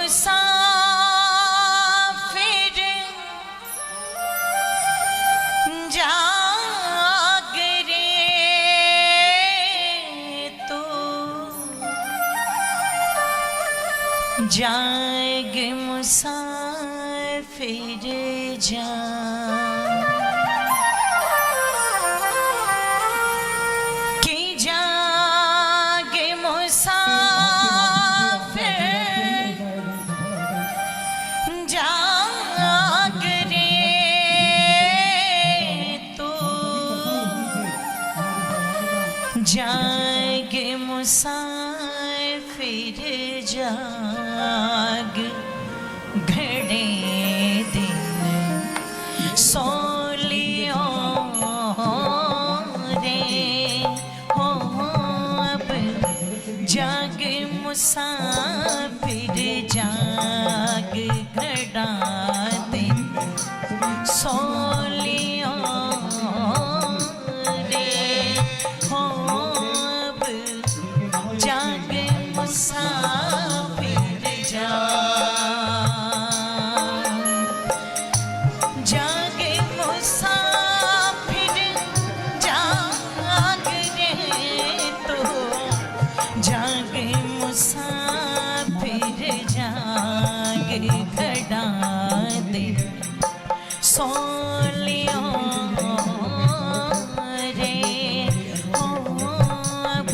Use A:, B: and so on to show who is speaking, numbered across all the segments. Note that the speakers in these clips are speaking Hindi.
A: मुसाफिर जाग रे तू जाग मुसाफिर जा जाग मुसाफिर जाग घड़े दिन सो लियो रे हो अब जाग मुसाफिर जाग घड़ा दिन सो लियो मुसाफिर जाग मुसाफिर जाग रे तो जाग मुसाफिर जाग घड़ा दे सो लियो रे हो अब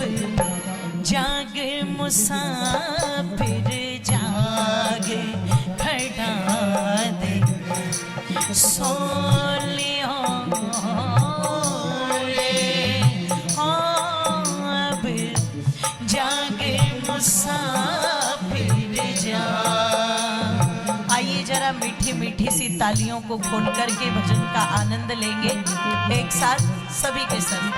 A: जाग मुसाफिर जाग घड़ा दे सो लियो रे अब जाग मुसाफिर जा। आइए जरा मीठी मीठी सी तालियों को खोल करके भजन का आनंद लेंगे एक साथ सभी के सभी।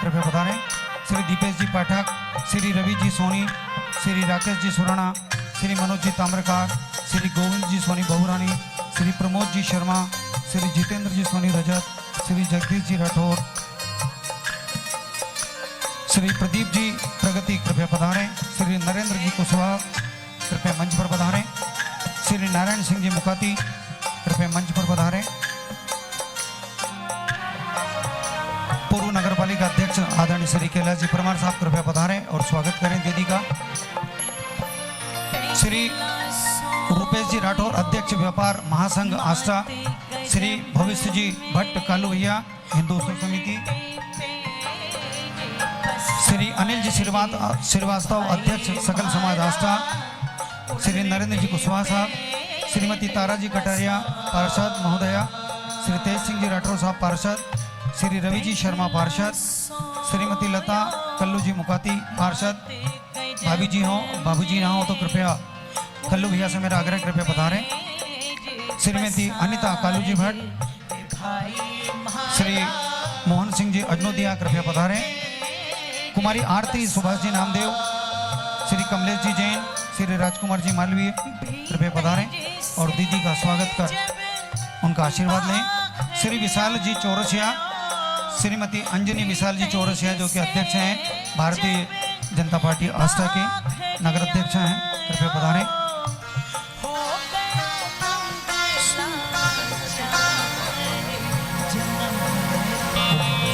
B: कृपया पधारें। श्री दीपेश जी पाठक, श्री रवि जी सोनी, श्री राकेश जी सुराणा, श्री मनोज जी ताम्रकार, श्री गोविंद जी सोनी बहुरानी, श्री प्रमोद जी शर्मा, श्री जितेंद्र जी सोनी रजत, श्री जगदीश जी राठौर, श्री प्रदीप जी प्रगति कृपया पधारें। श्री नरेंद्र जी कुशवाहा कृपया मंच पर पधारें। श्री नारायण सिंह जी मुकाती कृपया मंच पर पधारें। पूर्व नगर पालिका अध्यक्ष आदरणीय श्री कैलाश जी परमार साहब कृपया पधारें और स्वागत करें दीदी का। श्री रूपेश जी राठौर अध्यक्ष व्यापार महासंघ आष्टा, श्री भविष्य जी भट्ट कालू भैया हिंदू समिति, श्री अनिल जी श्रीवास्तव अध्यक्ष सकल समाज आष्टा, श्री नरेंद्र जी कुशवाहा साहब, श्रीमती तारा जी कटारिया पार्षद महोदया, श्री तेज सिंह जी राठौर साहब पार्षद, श्री रवि जी शर्मा पार्षद, श्रीमती लता कल्लू जी मुकाती पार्षद। भाभी जी हो बाबू जी ना हो तो कृपया कल्लू भैया से मेरा आग्रह कृपया पधारें। श्रीमती अनिता कालू जी भट्ट, श्री मोहन सिंह जी अजनोदिया कृपया पधारें। कुमारी आरती सुभाष जी नामदेव, श्री कमलेश जी जैन, श्री राजकुमार जी मालवीय कृपया पधारें और दीदी का स्वागत कर उनका आशीर्वाद लें। श्री विशाल जी चौरसिया, श्रीमती अंजनी विशाल जी चौरसिया जो कि अध्यक्ष हैं भारतीय जनता पार्टी आष्टा के नगर अध्यक्ष हैं कृपया पधारें।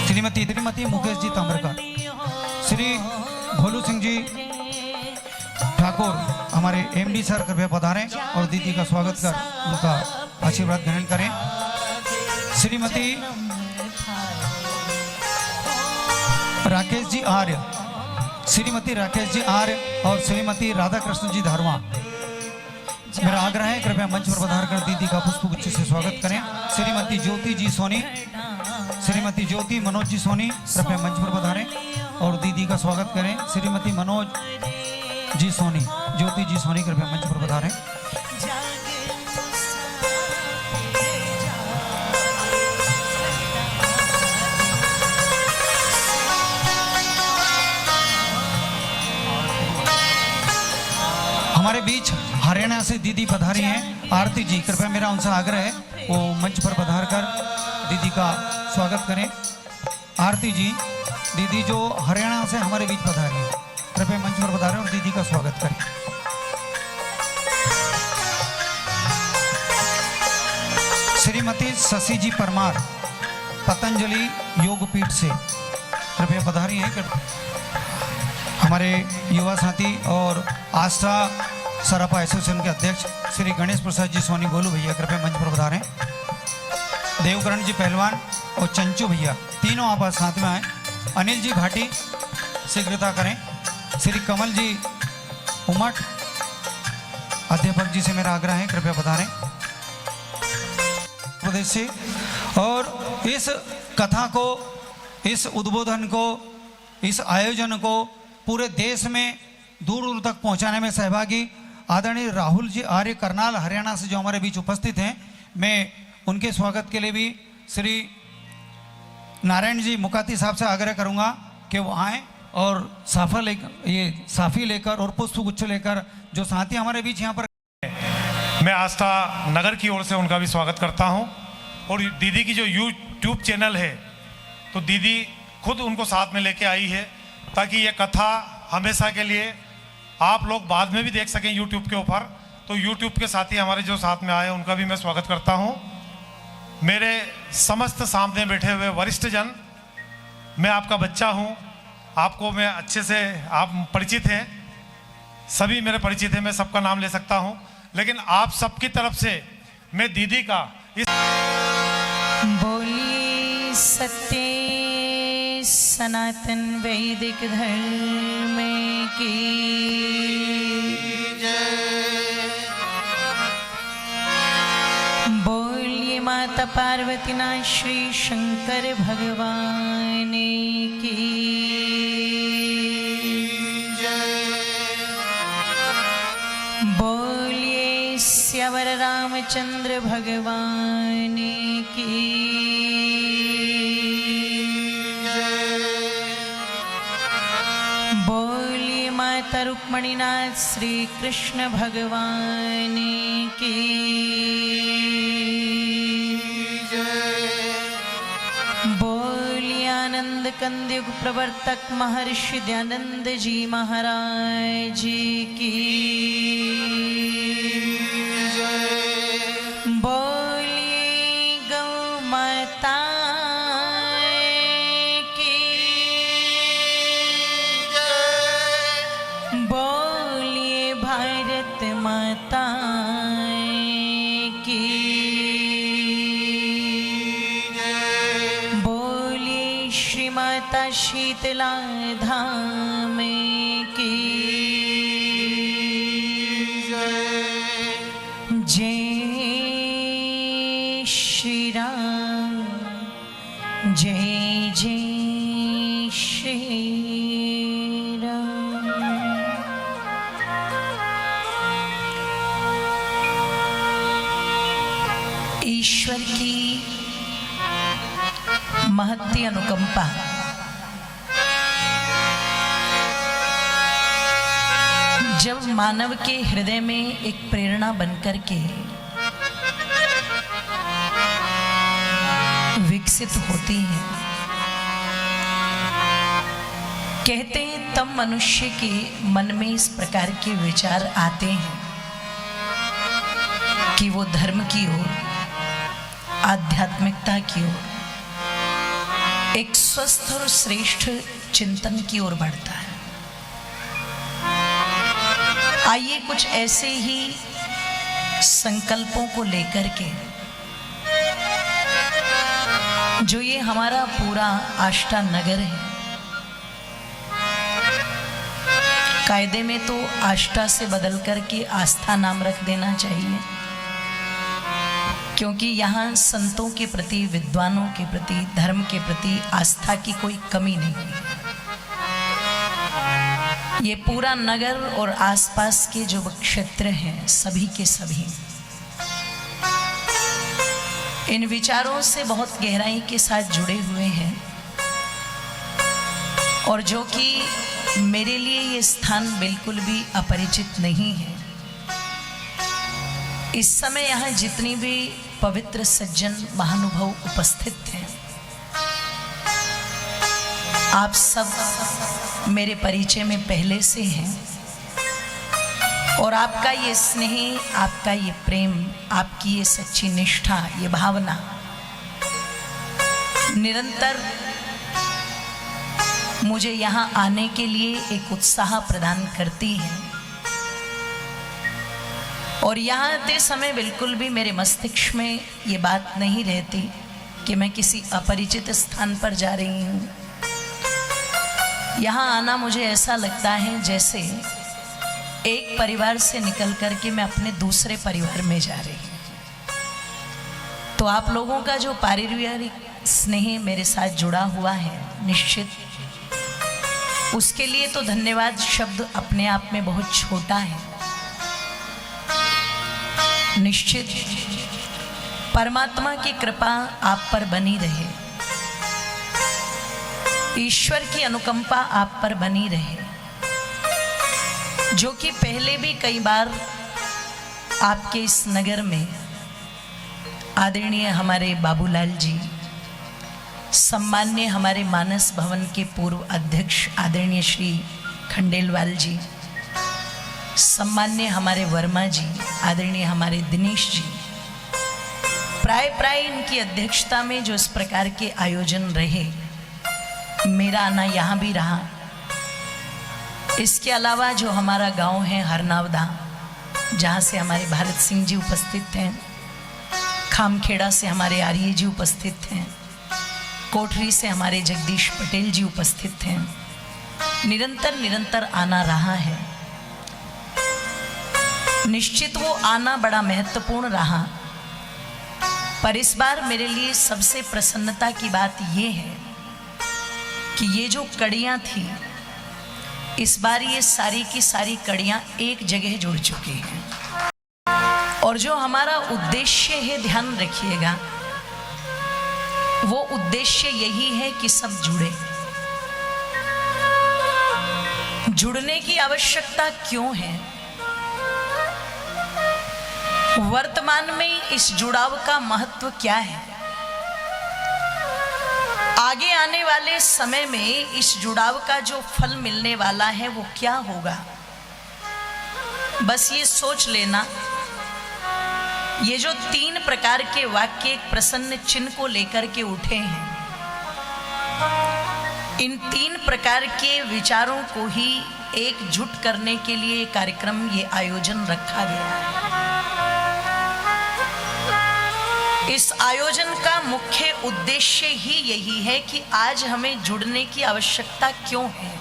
B: श्रीमती मुकेश जी ताम्रकार, श्री भोलू सिंह जी ठाकुर हमारे एमडी सर कृपया पधारें और दीदी का स्वागत कर उनका आशीर्वाद ग्रहण करें। श्रीमती राकेश जी आर्य, श्रीमती राकेश जी आर्य और श्रीमती राधा कृष्ण जी धर्मा, मेरा आग्रह है कृपया मंच पर पधार कर दीदी का पुष्पगुच्छ से स्वागत करें। श्रीमती ज्योति जी सोनी, श्रीमती ज्योति मनोज जी सोनी कृपया मंच पर पधारें और दीदी का स्वागत करें। श्रीमती मनोज जी सोनी, ज्योति जी सोनी कृपया मंच पर पधारें। हमारे बीच हरियाणा से दीदी पधारी हैं आरती जी, कृपया मेरा उनसे आग्रह है वो मंच पर पधार कर दीदी का स्वागत करें। आरती जी दीदी जो हरियाणा से हमारे बीच पधारी हैं, कृपया मंच पर पधारें और दीदी का स्वागत करें। श्रीमती शशि जी परमार पतंजलि योगपीठ से कृपया पधारी हैं। हमारे युवा साथी और आस्था सरापा एसोसिएशन के अध्यक्ष श्री गणेश प्रसाद जी सोनी गोलू भैया कृपया मंच पर पधारें। देवकरण जी पहलवान और चंचू भैया तीनों आप साथ में आए। अनिल जी भाटी शीघ्रता करें। श्री कमल जी उमट अध्यापक जी से मेरा आग्रह है कृपया पधारें प्रदेश से। और इस कथा को, इस उद्बोधन को, इस आयोजन को पूरे देश में दूर दूर तक पहुंचाने में सहभागी आदरणीय राहुल जी आर्य करनाल हरियाणा से जो हमारे बीच उपस्थित हैं, मैं उनके स्वागत के लिए भी श्री नारायण जी मुकाती साहब से आग्रह करूंगा कि वो आएँ और साफी लेकर और पुष्प गुच्छ लेकर जो साथी हमारे बीच यहाँ पर।
C: मैं आस्था नगर की ओर से उनका भी स्वागत करता हूं। और दीदी की जो यूट्यूब चैनल है तो दीदी खुद उनको साथ में लेके आई है ताकि ये कथा हमेशा के लिए आप लोग बाद में भी देख सकें यूट्यूब के ऊपर। तो यूट्यूब के साथी हमारे जो साथ में आए उनका भी मैं स्वागत करता हूं। मेरे समस्त सामने बैठे हुए वरिष्ठ जन, मैं आपका बच्चा हूं, आपको मैं अच्छे से आप परिचित हैं, सभी मेरे परिचित हैं, मैं सबका नाम ले सकता हूं, लेकिन आप सबकी तरफ से मैं दीदी का
A: बोलिए सत्य सनातन वैदिक धर्म की जय। बोलिए माता पार्वती नाथ श्री शंकर भगवान की जय। बोलिए स्यावर रामचंद्र भगवान की माता रुक्मणीनाथ श्री कृष्ण भगवान की जय। बोलिए आनंद कंद युग प्रवर्तक महर्षि दयानंद जी महाराज की जय। बोलिए गौ माता माता की जय। बोलिए श्री माता शीतला धाम की जय। जय श्री राम, जय जय श्री राम। ईश्वर की महत्ती अनुकंपा जब मानव के हृदय में एक प्रेरणा बनकर के विकसित होती है, कहते हैं तब मनुष्य के मन में इस प्रकार के विचार आते हैं कि वो धर्म की ओर, आध्यात्मिकता की ओर, एक स्वस्थ और श्रेष्ठ चिंतन की ओर बढ़ता है। आइए कुछ ऐसे ही संकल्पों को लेकर के जो ये हमारा पूरा आष्टा नगर है, कायदे में तो आष्टा से बदल करके आस्था नाम रख देना चाहिए, क्योंकि यहाँ संतों के प्रति, विद्वानों के प्रति, धर्म के प्रति आस्था की कोई कमी नहीं है। ये पूरा नगर और आसपास के जो क्षेत्र हैं सभी के सभी इन विचारों से बहुत गहराई के साथ जुड़े हुए हैं, और जो कि मेरे लिए ये स्थान बिल्कुल भी अपरिचित नहीं है। इस समय यहाँ जितनी भी पवित्र सज्जन महानुभाव उपस्थित हैं, आप सब मेरे परिचय में पहले से हैं और आपका ये स्नेह, आपका ये प्रेम, आपकी ये सच्ची निष्ठा, ये भावना निरंतर मुझे यहाँ आने के लिए एक उत्साह प्रदान करती है। और यहाँ आते समय बिल्कुल भी मेरे मस्तिष्क में ये बात नहीं रहती कि मैं किसी अपरिचित स्थान पर जा रही हूँ। यहाँ आना मुझे ऐसा लगता है जैसे एक परिवार से निकल कर के मैं अपने दूसरे परिवार में जा रही हूँ। तो आप लोगों का जो पारिवारिक स्नेह मेरे साथ जुड़ा हुआ है, निश्चित उसके लिए तो धन्यवाद शब्द अपने आप में बहुत छोटा है। निश्चित परमात्मा की कृपा आप पर बनी रहे, ईश्वर की अनुकंपा आप पर बनी रहे, जो कि पहले भी कई बार आपके इस नगर में आदरणीय हमारे बाबूलाल जी, सम्मान्य हमारे मानस भवन के पूर्व अध्यक्ष आदरणीय श्री खंडेलवाल जी, सम्मान्य हमारे वर्मा जी, आदरणीय हमारे दिनेश जी, प्राय इनकी अध्यक्षता में जो इस प्रकार के आयोजन रहे, मेरा आना यहाँ भी रहा। इसके अलावा जो हमारा गांव है हरनावदा, जहाँ से हमारे भारत सिंह जी उपस्थित हैं, खामखेड़ा से हमारे आर्य जी उपस्थित हैं, कोठरी से हमारे जगदीश पटेल जी उपस्थित हैं, निरंतर आना रहा है। निश्चित वो आना बड़ा महत्वपूर्ण रहा, पर इस बार मेरे लिए सबसे प्रसन्नता की बात ये है कि ये जो कड़ियाँ थी, इस बार ये सारी की सारी कड़ियाँ एक जगह जुड़ चुकी हैं। और जो हमारा उद्देश्य है, ध्यान रखिएगा, वो उद्देश्य यही है कि सब जुड़े। जुड़ने की आवश्यकता क्यों है? वर्तमान में इस जुड़ाव का महत्व क्या है? आगे आने वाले समय में इस जुड़ाव का जो फल मिलने वाला है वो क्या होगा? बस ये सोच लेना, ये जो 3 प्रकार के वाक्य एक प्रसन्न चिन्ह को लेकर के उठे हैं, इन 3 प्रकार के विचारों को ही एकजुट करने के लिए कार्यक्रम, ये आयोजन रखा गया है। इस आयोजन का मुख्य उद्देश्य ही यही है कि आज हमें जुड़ने की आवश्यकता क्यों है,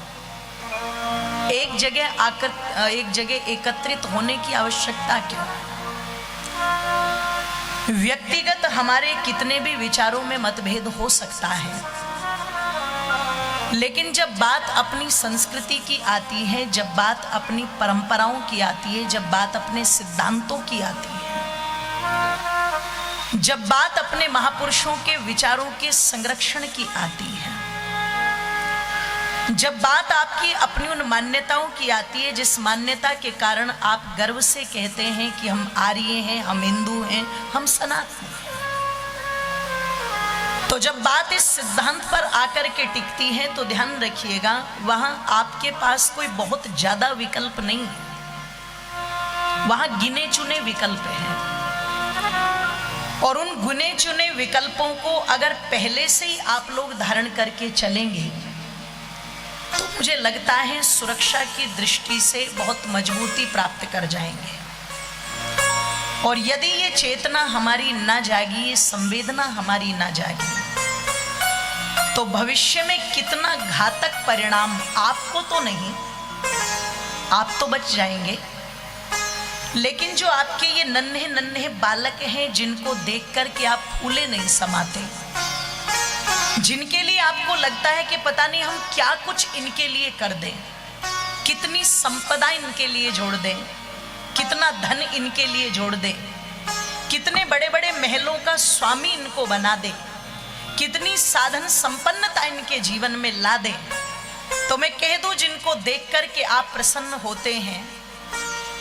A: एक जगह एकत्रित होने की आवश्यकता क्यों है। व्यक्तिगत हमारे कितने भी विचारों में मतभेद हो सकता है, लेकिन जब बात अपनी संस्कृति की आती है, जब बात अपनी परंपराओं की आती है, जब बात अपने सिद्धांतों की आती है, जब बात अपने महापुरुषों के विचारों के संरक्षण की आती है, जब बात आपकी अपनी उन मान्यताओं की आती है जिस मान्यता के कारण आप गर्व से कहते हैं कि हम आर्य हैं, हम हिंदू हैं, हम सनातन हैं, तो जब बात इस सिद्धांत पर आकर के टिकती है तो ध्यान रखिएगा, वहां आपके पास कोई बहुत ज्यादा विकल्प नहीं है, वहां गिने चुने विकल्प हैं। और उन गुने चुने विकल्पों को अगर पहले से ही आप लोग धारण करके चलेंगे तो मुझे लगता है सुरक्षा की दृष्टि से बहुत मजबूती प्राप्त कर जाएंगे। और यदि ये चेतना हमारी ना जागी, ये संवेदना हमारी ना जागी, तो भविष्य में कितना घातक परिणाम, आपको तो नहीं, आप तो बच जाएंगे, लेकिन जो आपके ये नन्हे नन्हे बालक हैं जिनको देख कर के आप फूले नहीं समाते, जिनके लिए आपको लगता है कि पता नहीं हम क्या कुछ इनके लिए कर दें, कितनी संपदा इनके लिए जोड़ दें, कितना धन इनके लिए जोड़ दें, कितने बड़े बड़े महलों का स्वामी इनको बना दे, कितनी साधन संपन्नता इनके जीवन में ला दे, तो मैं कह दूं जिनको देख कर के आप प्रसन्न होते हैं,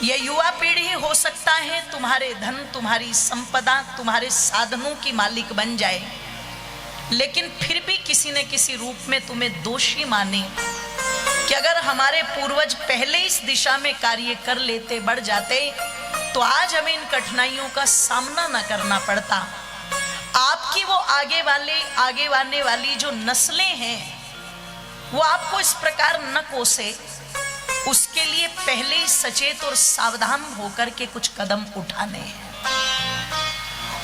A: ये युवा पीढ़ी हो सकता है तुम्हारे धन, तुम्हारी संपदा, तुम्हारे साधनों की मालिक बन जाए, लेकिन फिर भी किसी न किसी रूप में तुम्हें दोषी माने कि अगर हमारे पूर्वज पहले इस दिशा में कार्य कर लेते, बढ़ जाते, तो आज हमें इन कठिनाइयों का सामना न करना पड़ता। आपकी वो आगे आने वाली जो नस्लें हैं वो आपको इस प्रकार न कोसे, उसके लिए पहले ही सचेत और सावधान होकर के कुछ कदम उठाने हैं।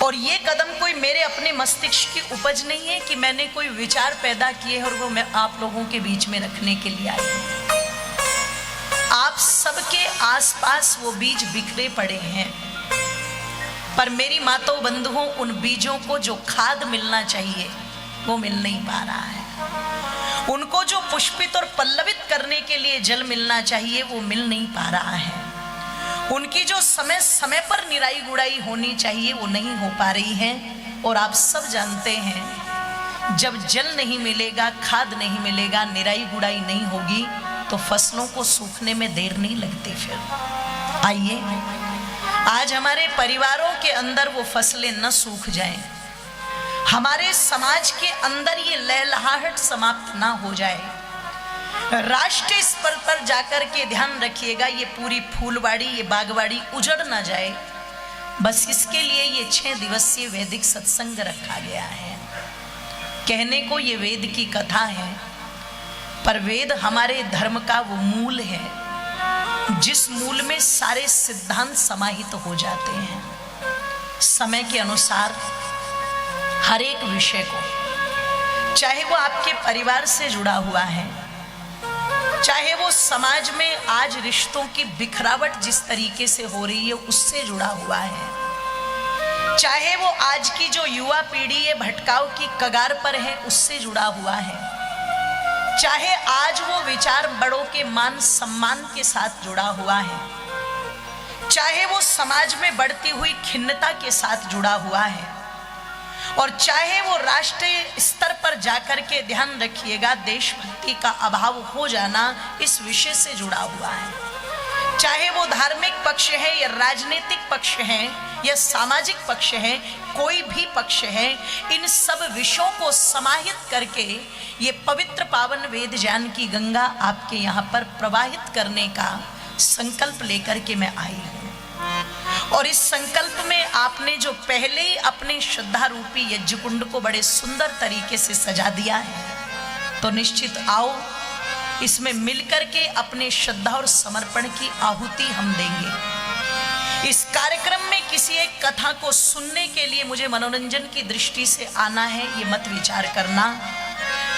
A: और ये कदम कोई मेरे अपने मस्तिष्क की उपज नहीं है कि मैंने कोई विचार पैदा किए और वो मैं आप लोगों के बीच में रखने के लिए आई हूं। आप सबके आसपास वो बीज बिखरे पड़े हैं, पर मेरी माताओं बंधुओं, उन बीजों को जो खाद मिलना चाहिए वो मिल नहीं पा रहा है। उनको जो पुष्पित और पल्लवित करने के लिए जल मिलना चाहिए वो मिल नहीं पा रहा है। उनकी जो समय समय पर निराई गुड़ाई होनी चाहिए वो नहीं हो पा रही है। और आप सब जानते हैं, जब जल नहीं मिलेगा, खाद नहीं मिलेगा, निराई गुड़ाई नहीं होगी, तो फसलों को सूखने में देर नहीं लगती। फिर आइए आज हमारे परिवारों के अंदर वो फसलें न सूख जाएं, हमारे समाज के अंदर ये लहलहाहट समाप्त ना हो जाए। राष्ट्रीय स्तर पर जाकर के ध्यान रखिएगा, ये पूरी फूलवाड़ी, ये बागवाड़ी उजड़ ना जाए। बस इसके लिए ये 6 दिवसीय वैदिक सत्संग रखा गया है। कहने को ये वेद की कथा है, पर वेद हमारे धर्म का वो मूल है जिस मूल में सारे सिद्धांत समाहित हो जाते हैं। समय के अनुसार हर एक विषय को, चाहे वो आपके परिवार से जुड़ा हुआ है, चाहे वो समाज में आज रिश्तों की बिखरावट जिस तरीके से हो रही है उससे जुड़ा हुआ है, चाहे वो आज की जो युवा पीढ़ी है भटकाव की कगार पर है उससे जुड़ा हुआ है, चाहे आज वो विचार बड़ों के मान सम्मान के साथ जुड़ा हुआ है, चाहे वो समाज में बढ़ती हुई खिन्नता के साथ जुड़ा हुआ है, और चाहे वो राष्ट्रीय स्तर पर जाकर के ध्यान रखिएगा देशभक्ति का अभाव हो जाना इस विषय से जुड़ा हुआ है। चाहे वो धार्मिक पक्ष है या राजनीतिक पक्ष है या सामाजिक पक्ष है, कोई भी पक्ष है, इन सब विषयों को समाहित करके ये पवित्र पावन वेद ज्ञान की गंगा आपके यहाँ पर प्रवाहित करने का संकल्प लेकर के मैं आई हूँ। और इस संकल्प में आपने जो पहले ही अपने श्रद्धा रूपी यज्ञ कुंड को बड़े सुंदर तरीके से सजा दिया है, तो निश्चित आओ इसमें मिलकर के अपने श्रद्धा और समर्पण की आहुति हम देंगे। इस कार्यक्रम में किसी एक कथा को सुनने के लिए मुझे मनोरंजन की दृष्टि से आना है, ये मत विचार करना।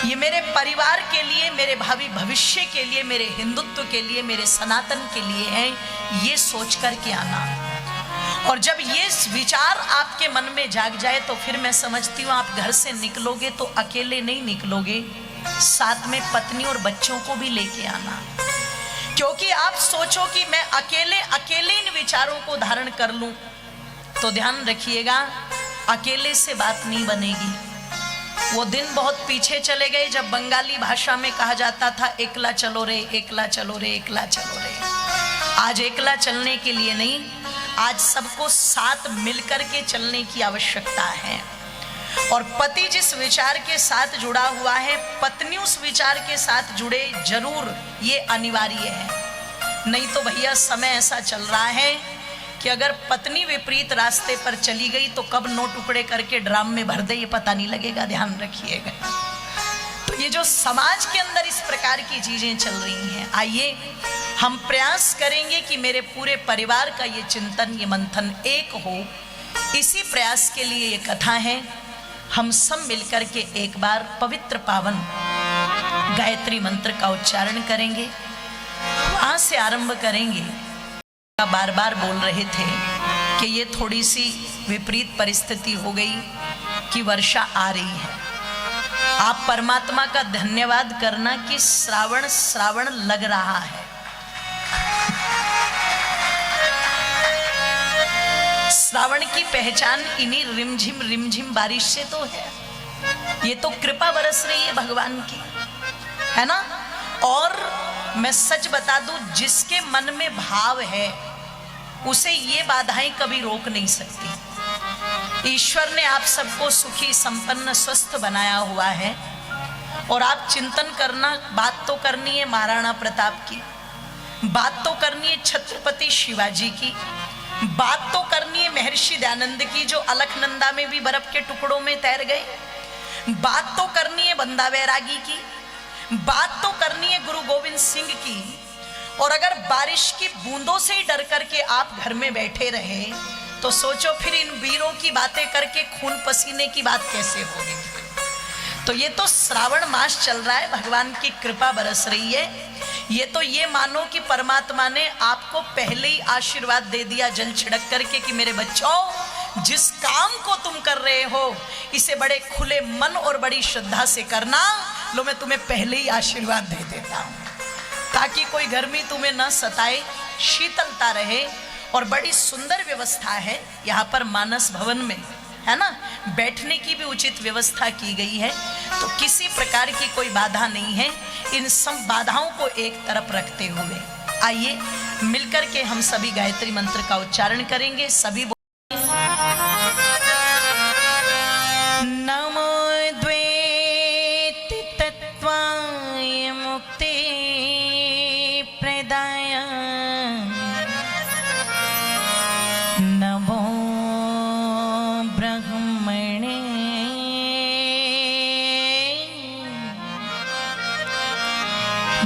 A: ये मेरे परिवार के लिए, मेरे भावी भविष्य के लिए, मेरे हिंदुत्व के लिए, मेरे सनातन के लिए है, ये सोच कर के आना। और जब ये विचार आपके मन में जाग जाए तो फिर मैं समझती हूँ आप घर से निकलोगे तो अकेले नहीं निकलोगे, साथ में पत्नी और बच्चों को भी लेके आना। क्योंकि आप सोचो कि मैं अकेले इन विचारों को धारण कर लूं, तो ध्यान रखिएगा अकेले से बात नहीं बनेगी। वो दिन बहुत पीछे चले गए जब बंगाली भाषा में कहा जाता था एकला चलो रे, एकला चलो रे, एकला चलो रे। आज एकला चलने के लिए नहीं, आज सबको साथ मिलकर के चलने की आवश्यकता है। और पति जिस विचार के साथ जुड़ा हुआ है, पत्नी उस विचार के साथ जुड़े जरूर, ये अनिवार्य है। नहीं तो भैया समय ऐसा चल रहा है कि अगर पत्नी विपरीत रास्ते पर चली गई तो कब 9 टुकड़े करके ड्राम में भर दे ये पता नहीं लगेगा, ध्यान रखिएगा। तो ये जो समाज के अंदर इस प्रकार की चीजें चल रही हैं, आइए हम प्रयास करेंगे कि मेरे पूरे परिवार का ये चिंतन, ये मंथन एक हो। इसी प्रयास के लिए ये कथा है। हम सब मिलकर के एक बार पवित्र पावन गायत्री मंत्र का उच्चारण करेंगे, वहां से आरंभ करेंगे। बार बार बोल रहे थे कि ये थोड़ी सी विपरीत परिस्थिति हो गई कि वर्षा आ रही है। आप परमात्मा का धन्यवाद करना कि श्रावण श्रावण लग रहा है। श्रावण की पहचान इन्हीं रिमझिम बारिश से तो है। ये तो कृपा बरस रही है भगवान की, है ना। और मैं सच बता दूं, जिसके मन में भाव है उसे ये बाधाएं कभी रोक नहीं सकती। ईश्वर ने आप सबको सुखी, संपन्न, स्वस्थ बनाया हुआ है और आप चिंतन करना, बात तो करनी है महाराणा प्रताप की, बात तो करनी है छत्रपति शिवाजी की, बात तो करनी है महर्षि दयानंद की जो अलकनंदा में भी बर्फ के टुकड़ों में तैर गए, बात तो करनी है बंदा बैरागी की, बात तो करनी है गुरु गोविंद सिंह की। और अगर बारिश की बूंदों से ही डर करके आप घर में बैठे रहे तो सोचो फिर इन वीरों की बातें करके खून पसीने की बात कैसे होगी। तो ये तो श्रावण मास चल रहा है, भगवान की कृपा बरस रही है। ये तो ये मानो कि परमात्मा ने आपको पहले ही आशीर्वाद दे दिया जल छिड़क करके कि मेरे बच्चों, जिस काम को तुम कर रहे हो इसे बड़े खुले मन और बड़ी श्रद्धा से करना। लो मैं तुम्हें पहले ही आशीर्वाद दे देता हूं ताकि कोई गर्मी तुम्हें न सताए, शीतलता रहे। और बड़ी सुंदर व्यवस्था है यहाँ पर मानस भवन में, है ना, बैठने की भी उचित व्यवस्था की गई है। तो किसी प्रकार की कोई बाधा नहीं है। इन सब बाधाओं को एक तरफ रखते हुए आइए मिलकर के हम सभी गायत्री मंत्र का उच्चारण करेंगे। सभी नमो द्वैत तत्वाय मुक्ति प्रदाय, नमो ब्रह्मणे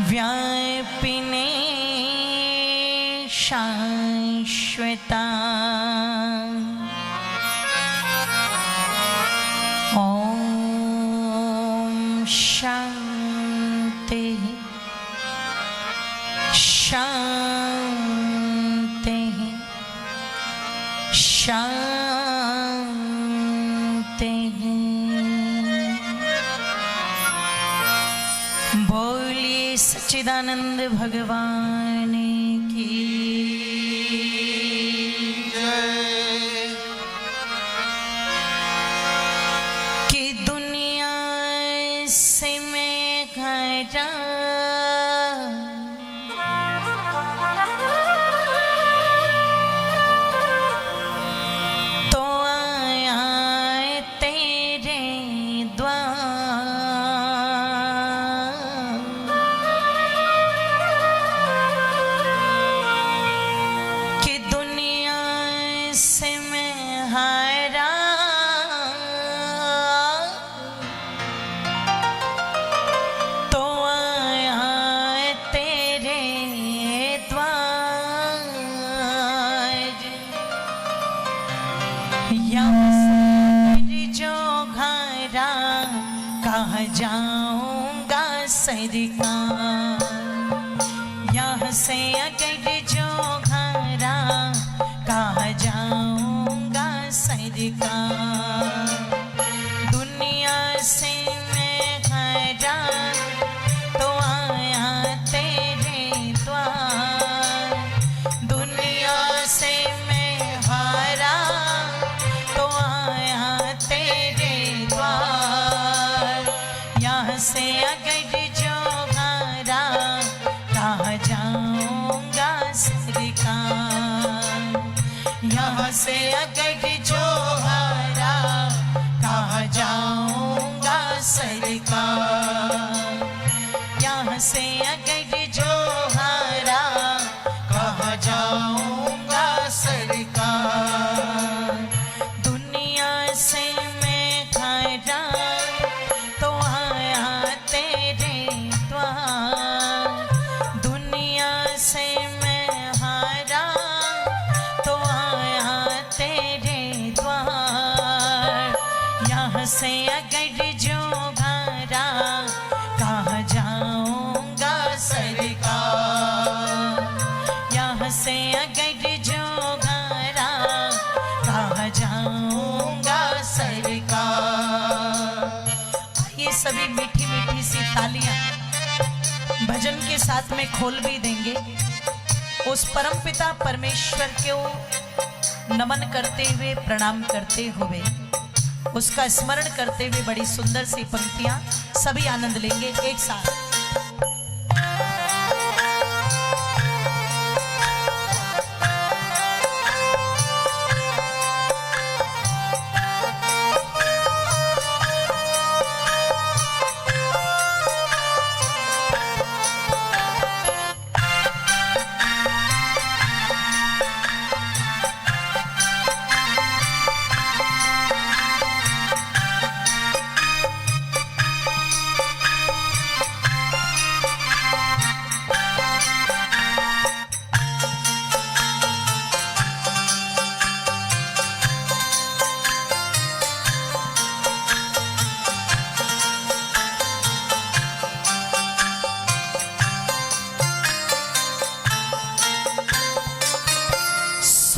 A: व्यापिने शाश्वता, ओम शांति शांति शांति। बोलिए सच्चिदानंद भगवान की जय। कि दुनिया से मैं घरा तो आया तेरे द्वार, कि दुनिया से मैं हारा तो आया तेरे द्वार। यहाँ से जो घरा कहाँ जाऊंगा सरकार, यहाँ से अगर जो घरा कहाँ जाऊंगा सरकार। दुनिया से मैं घरा तो आया तेरे द्वार, दुनिया से मैं हारा तो आया तेरे द्वार। यहाँ से अगर जो हारा कहाँ जाऊंगा सरकार, यहाँ से अगर जो हारा कहाँ जाऊंगा सरकार, यहाँ से अगर जो हारा कहाँ जाऊंगा सरकार। दुनिया से मैं हारा तो आया तेरे द्वार, दुनिया से मैं हारा तो आया तेरे द्वार। यहाँ से अगर जो हारा कहाँ जाऊंगा सरकार, यहाँ से अगर जो हारा कहाँ जाऊंगा सरकार। ये सभी मीठी मीठी सी तालियां भजन के साथ में खोल भी देंगे। उस परम पिता परमेश्वर को नमन करते हुए, प्रणाम करते हुए, उसका स्मरण करते हुए बड़ी सुंदर सी पंक्तियां सभी आनंद लेंगे एक साथ।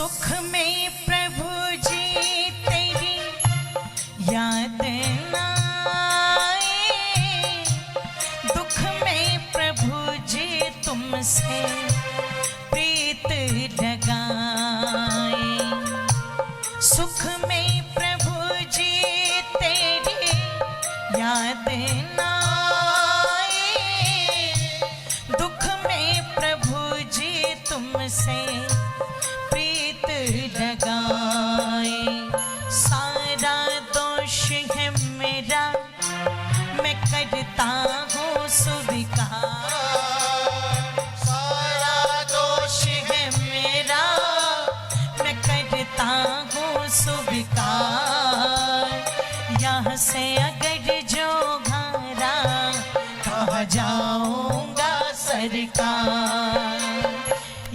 A: सुख में प्रभु जी तेरी याद ना आए, दुख में प्रभु जी तुमसे प्रीत लगाए। सुख में प्रभु जी तेरी याद ना आए, दुख में प्रभु जी तुमसे प्रीत लगाए। सारा दोष है मेरा, मैं करता हूँ स्वीकार। सारा दोष है मेरा, मैं करता हूँ स्वीकार। यहाँ से अगर जो घारा कहाँ जाऊंगा सरकार।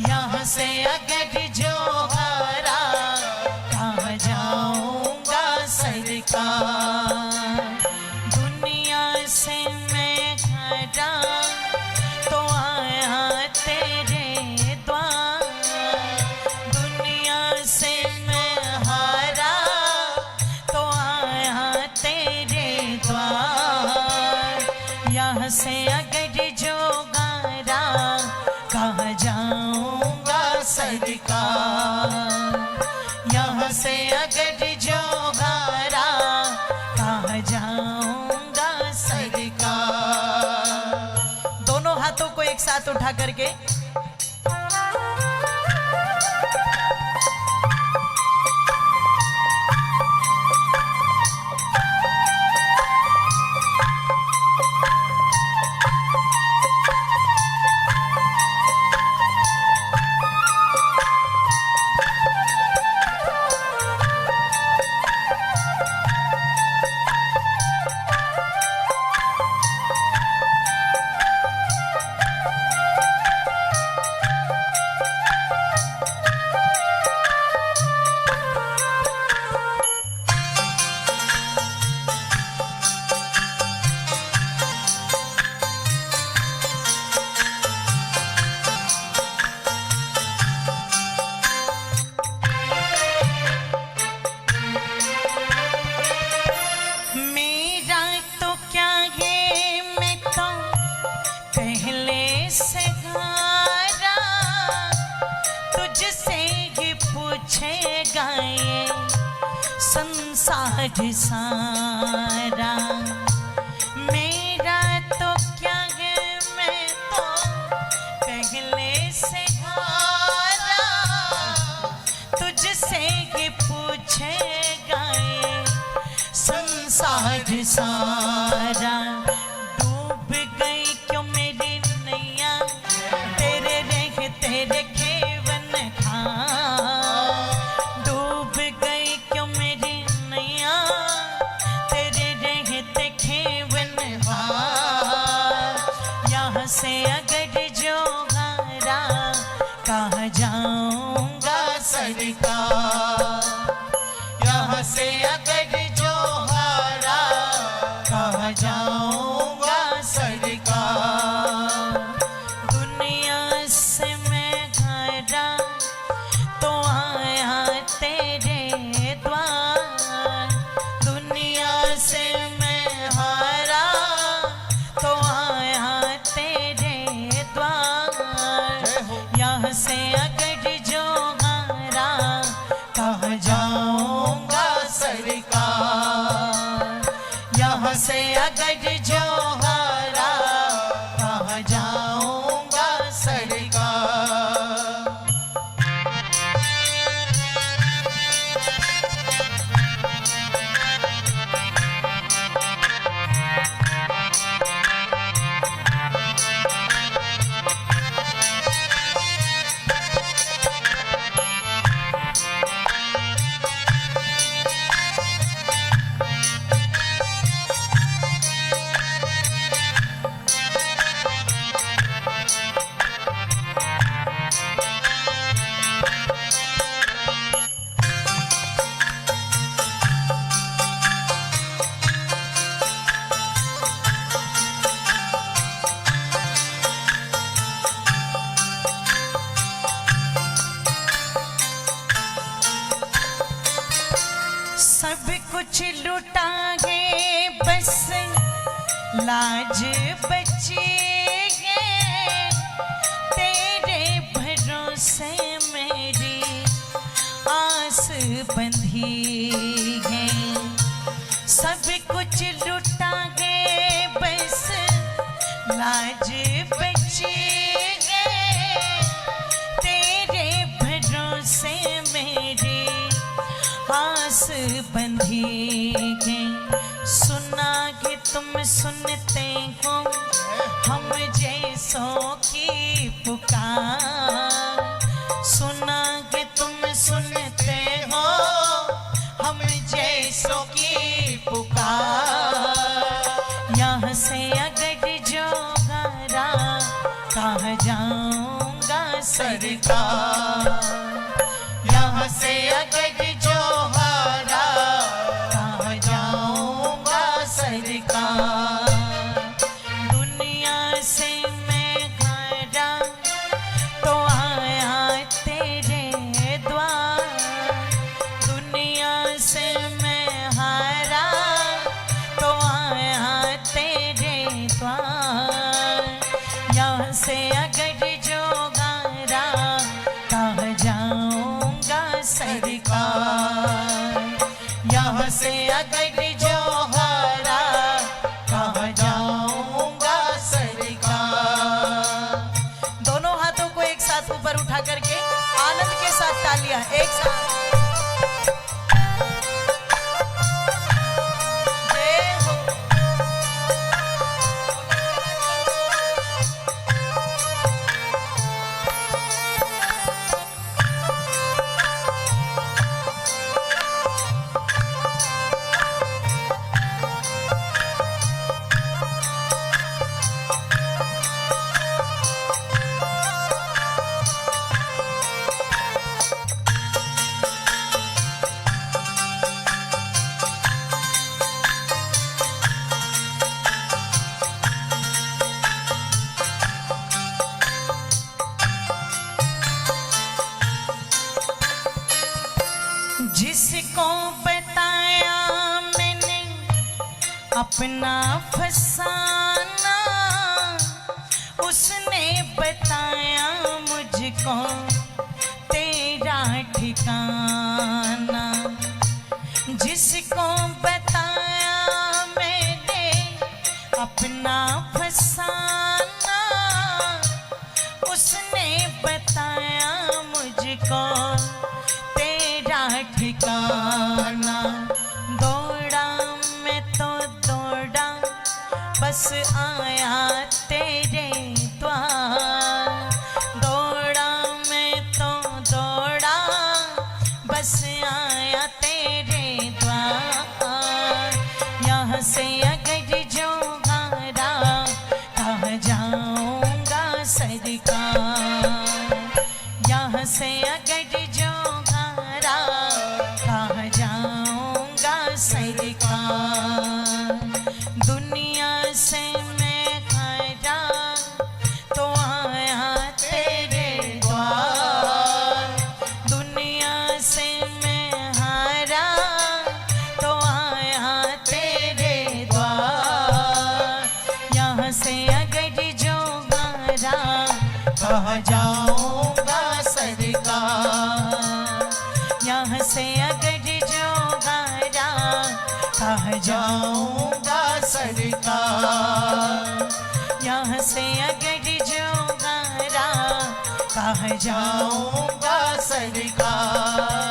A: यहाँ से अगर जो हारा कहाँ जाऊंगा सरकार। दुनिया से मैं हारा तो आया तेरे द्वार। दुनिया से मैं हारा तो आया तेरे द्वार। यहाँ से अगर जो गारा कहाँ जाऊंगा सरकार। यहाँ से अगर जो गारा कहाँ जाऊंगा सरकार। दोनों हाथों को एक साथ उठा करके संसार सारा। मेरा तो क्या है, मैं तो पहले से हारा। तुझसे ही पूछेगा ये संसार सारा। डूब गई क्यों मेरी नैया, तेरे रह तेरे खेवन खा। डूब गई क्यों मेरी नैया, तेरे रहते खेवन हार। यहाँ से अगर जो हारा कहाँ जाऊंगा सरकार। यहाँ से अगर जो हारा कहाँ जाऊंगा सरकार। दुनिया से मैं हारा तो आया तेरे द्वार। दुनिया से मैं हारा तो आया तेरे द्वार। यहाँ से अगर जो हारा कहाँ जाऊंगा सरकार। यहाँ से अगर जो हारा कहाँ जाऊंगा सरकार। कुछ लुटा है बस लाज बची है, तेरे भरोसे मेरी आस बंधी है। सब कुछ लुटा है बस लाज बची है, तेरे भरोसे मेरी आस बंधी है। सुना कि तुम सुनते हो हम जैसों की पुकार, सुना कि तुम सुनते हो हम जैसों की पुकार। यहाँ से अगर जो गरा कहाँ जाऊंगा सरकार, यहाँ से अगर जो गरा कहाँ जाऊंगा सरकार। दुनिया से मैं घरा तो आया तेरे द्वार, दुनिया से मैं हारा तो आया तेरे द्वार। यहाँ से अगर जो गारा कहाँ जाऊंगा सरकार, यहाँ से अगर जो हारा कहाँ जाऊंगा सरकार। दोनों हाथों को एक साथ ऊपर उठा करके आनंद के साथ तालियां एक साथ। जय हो। जिसको बताया मैंने अपना फसाना, उसने बताया मुझको तेरा ठिकाना। जिसको बताया मैंने अपना फसाना, उसने बताया मुझको तेरा ठिकाना। दौड़ा मैं तो दौड़ा बस आया तेरे द्वार, दौड़ा मैं तो दौड़ा बस आया तेरे द्वार। यहाँ से अगर जो गारा कहाँ जाऊंगा सरकार, यहाँ से अगर जो गारा कहाँ जाऊंगा सरकार। दुनिया से मैं खरा तो आया तेरे द्वार, दुनिया से मैं हारा तो आया तेरे द्वार। यहाँ से अगर जो गारा कहाँ जाऊंगा सरकार, यहाँ से अगर जो गारा कहाँ जाऊंगा सरकार। यहाँ से अगर जो गारा कहाँ जाऊंगा सरकार,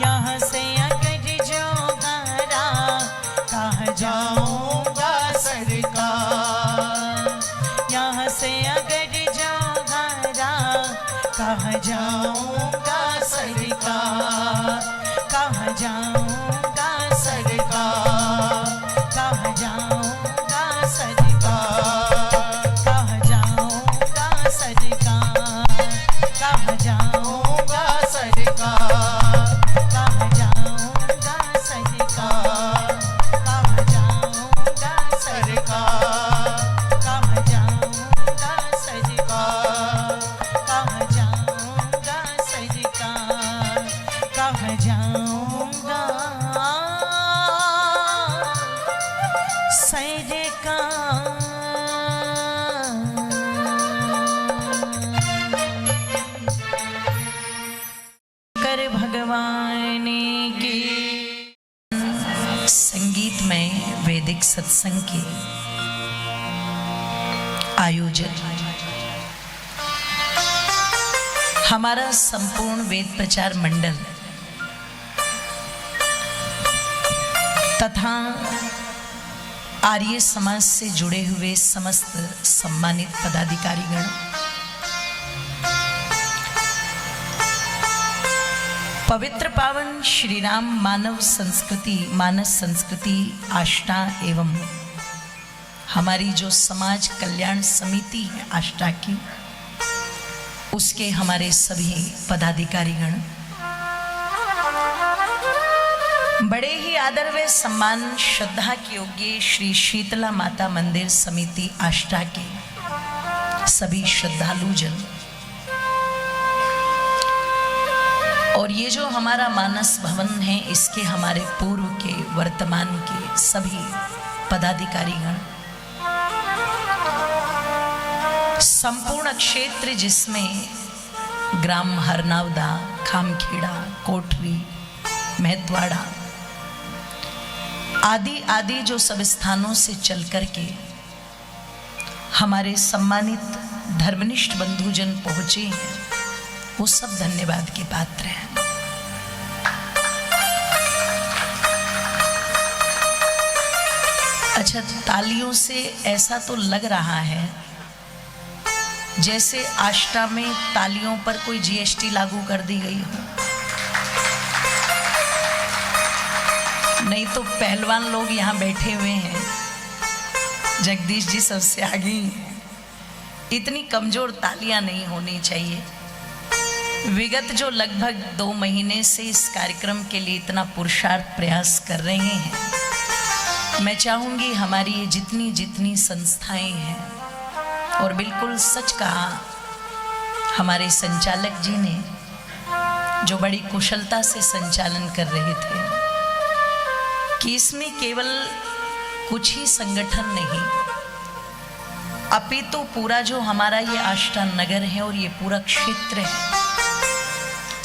A: यहाँ से अगर जो गारा कहाँ जाऊंगा सरकार। यहाँ से अगर जो गारा कहाँ जाऊंगा सरकार, कहाँ जाऊंगा सरकार, कहाँ जाऊंगा सरकार, कहाँ जाऊंगा सरकार, कहाँ जाऊंगा सरकार, कहाँ जाऊंगा सरकार, कहाँ जाऊंगा सरकार, कहाँ जाऊंगा सरकार, कहाँ जाऊंगा सरकार, कहाँ जाऊंगा। शंकर भगवान की। संगीत में वैदिक सत्संग के आयोजक हमारा संपूर्ण वेद प्रचार मंडल तथा आर्य समाज से जुड़े हुए समस्त सम्मानित पदाधिकारीगण, पवित्र पावन श्री राम मानस संस्कृति आष्टा एवं हमारी जो समाज कल्याण समिति है आष्टा की, उसके हमारे सभी पदाधिकारीगण, बड़े ही आदर व सम्मान श्रद्धा के योग्य श्री शीतला माता मंदिर समिति आष्टा के सभी श्रद्धालु जन, और ये जो हमारा मानस भवन है इसके हमारे पूर्व के वर्तमान के सभी पदाधिकारीगण, संपूर्ण क्षेत्र जिसमें ग्राम हरनावदा, खामखेड़ा, कोठरी, मेहतवाड़ा आदि आदि जो सब स्थानों से चल करके हमारे सम्मानित धर्मनिष्ठ बंधुजन पहुंचे हैं, वो सब धन्यवाद के पात्र हैं। अच्छा, तालियों से ऐसा तो लग रहा है जैसे आष्टा में तालियों पर कोई जीएसटी लागू कर दी गई हो। नहीं तो पहलवान लोग यहाँ बैठे हुए हैं, जगदीश जी सबसे आगे ही हैं। इतनी कमजोर तालियां नहीं होनी चाहिए। विगत जो लगभग 2 महीने से इस कार्यक्रम के लिए इतना पुरुषार्थ प्रयास कर रहे हैं, मैं चाहूंगी हमारी ये जितनी जितनी संस्थाएं हैं, और बिल्कुल सच कहा हमारे संचालक जी ने, जो बड़ी कुशलता से संचालन कर रहे थे, कि इसमें केवल कुछ ही संगठन नहीं, अपितु पूरा जो हमारा ये आष्टा नगर है और ये पूरा क्षेत्र है,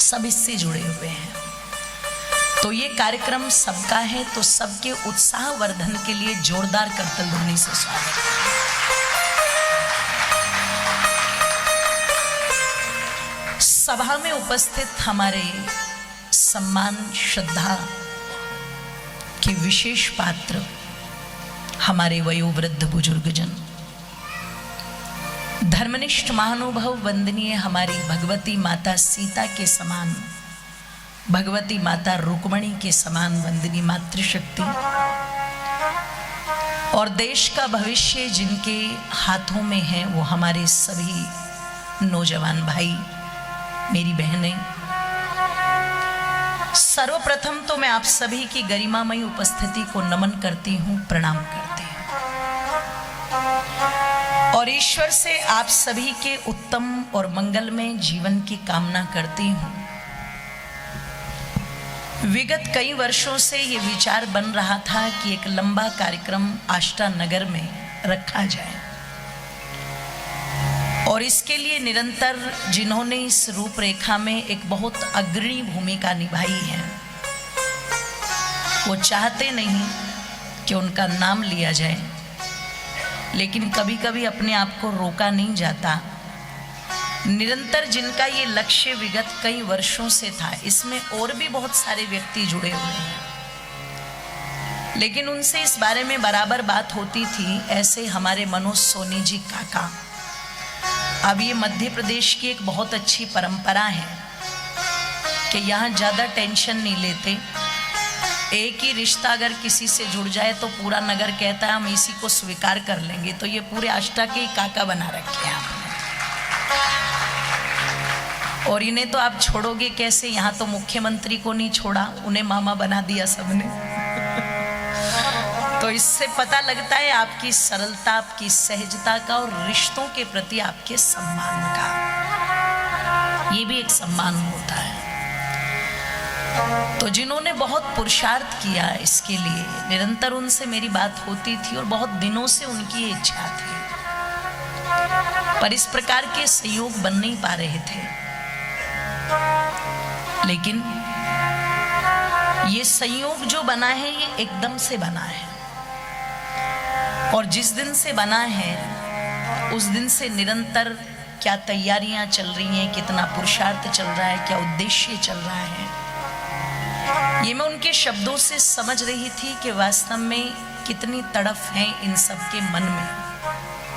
A: सब इससे जुड़े हुए हैं। तो ये कार्यक्रम सबका है, तो सबके उत्साह वर्धन के लिए जोरदार करतल ध्वनि से स्वागत। सभा में उपस्थित हमारे सम्मान श्रद्धा के विशेष पात्र हमारे वयोवृद्ध बुजुर्गजन, धर्मनिष्ठ महानुभव वंदनीय हमारी भगवती माता सीता के समान, भगवती माता रुक्मणी के समान वंदनीय मातृशक्ति, और देश का भविष्य जिनके हाथों में है, वो हमारे सभी नौजवान भाई, मेरी बहनें, सर्वप्रथम तो मैं आप सभी की गरिमामयी उपस्थिति को नमन करती हूँ, प्रणाम करती हूँ, और ईश्वर से आप सभी के उत्तम और मंगलमय जीवन की कामना करती हूँ। विगत कई वर्षों से ये विचार बन रहा था कि एक लंबा कार्यक्रम आष्टा नगर में रखा जाए, और इसके लिए निरंतर जिन्होंने इस रूपरेखा में एक बहुत अग्रणी भूमिका निभाई है, वो चाहते नहीं कि उनका नाम लिया जाए, लेकिन कभी कभी अपने आप को रोका नहीं जाता। निरंतर जिनका ये लक्ष्य विगत कई वर्षों से था, इसमें और भी बहुत सारे व्यक्ति जुड़े हुए हैं, लेकिन उनसे इस बारे में बराबर बात होती थी। ऐसे हमारे मनोज सोनी जी काका, अब ये मध्य प्रदेश की एक बहुत अच्छी परंपरा है कि यहाँ ज़्यादा टेंशन नहीं लेते। एक ही रिश्ता अगर किसी से जुड़ जाए तो पूरा नगर कहता है हम इसी को स्वीकार कर लेंगे, तो ये पूरे आष्टा के ही काका बना रखे हैं आपने, और इन्हें तो आप छोड़ोगे कैसे? यहाँ तो मुख्यमंत्री को नहीं छोड़ा, उन्हें मामा बना दिया सबने। तो इससे पता लगता है आपकी सरलता, आपकी सहजता का, और रिश्तों के प्रति आपके सम्मान का। ये भी एक सम्मान होता है। तो जिन्होंने बहुत पुरुषार्थ किया इसके लिए, निरंतर उनसे मेरी बात होती थी और बहुत दिनों से उनकी इच्छा थी, पर इस प्रकार के सहयोग बन नहीं पा रहे थे। लेकिन ये संयोग जो बना है ये एकदम से बना है, और जिस दिन से बना है उस दिन से निरंतर क्या तैयारियां चल रही हैं, कितना पुरुषार्थ चल रहा है, क्या उद्देश्य चल रहा है, ये मैं उनके शब्दों से समझ रही थी कि वास्तव में कितनी तड़फ है इन सब के मन में।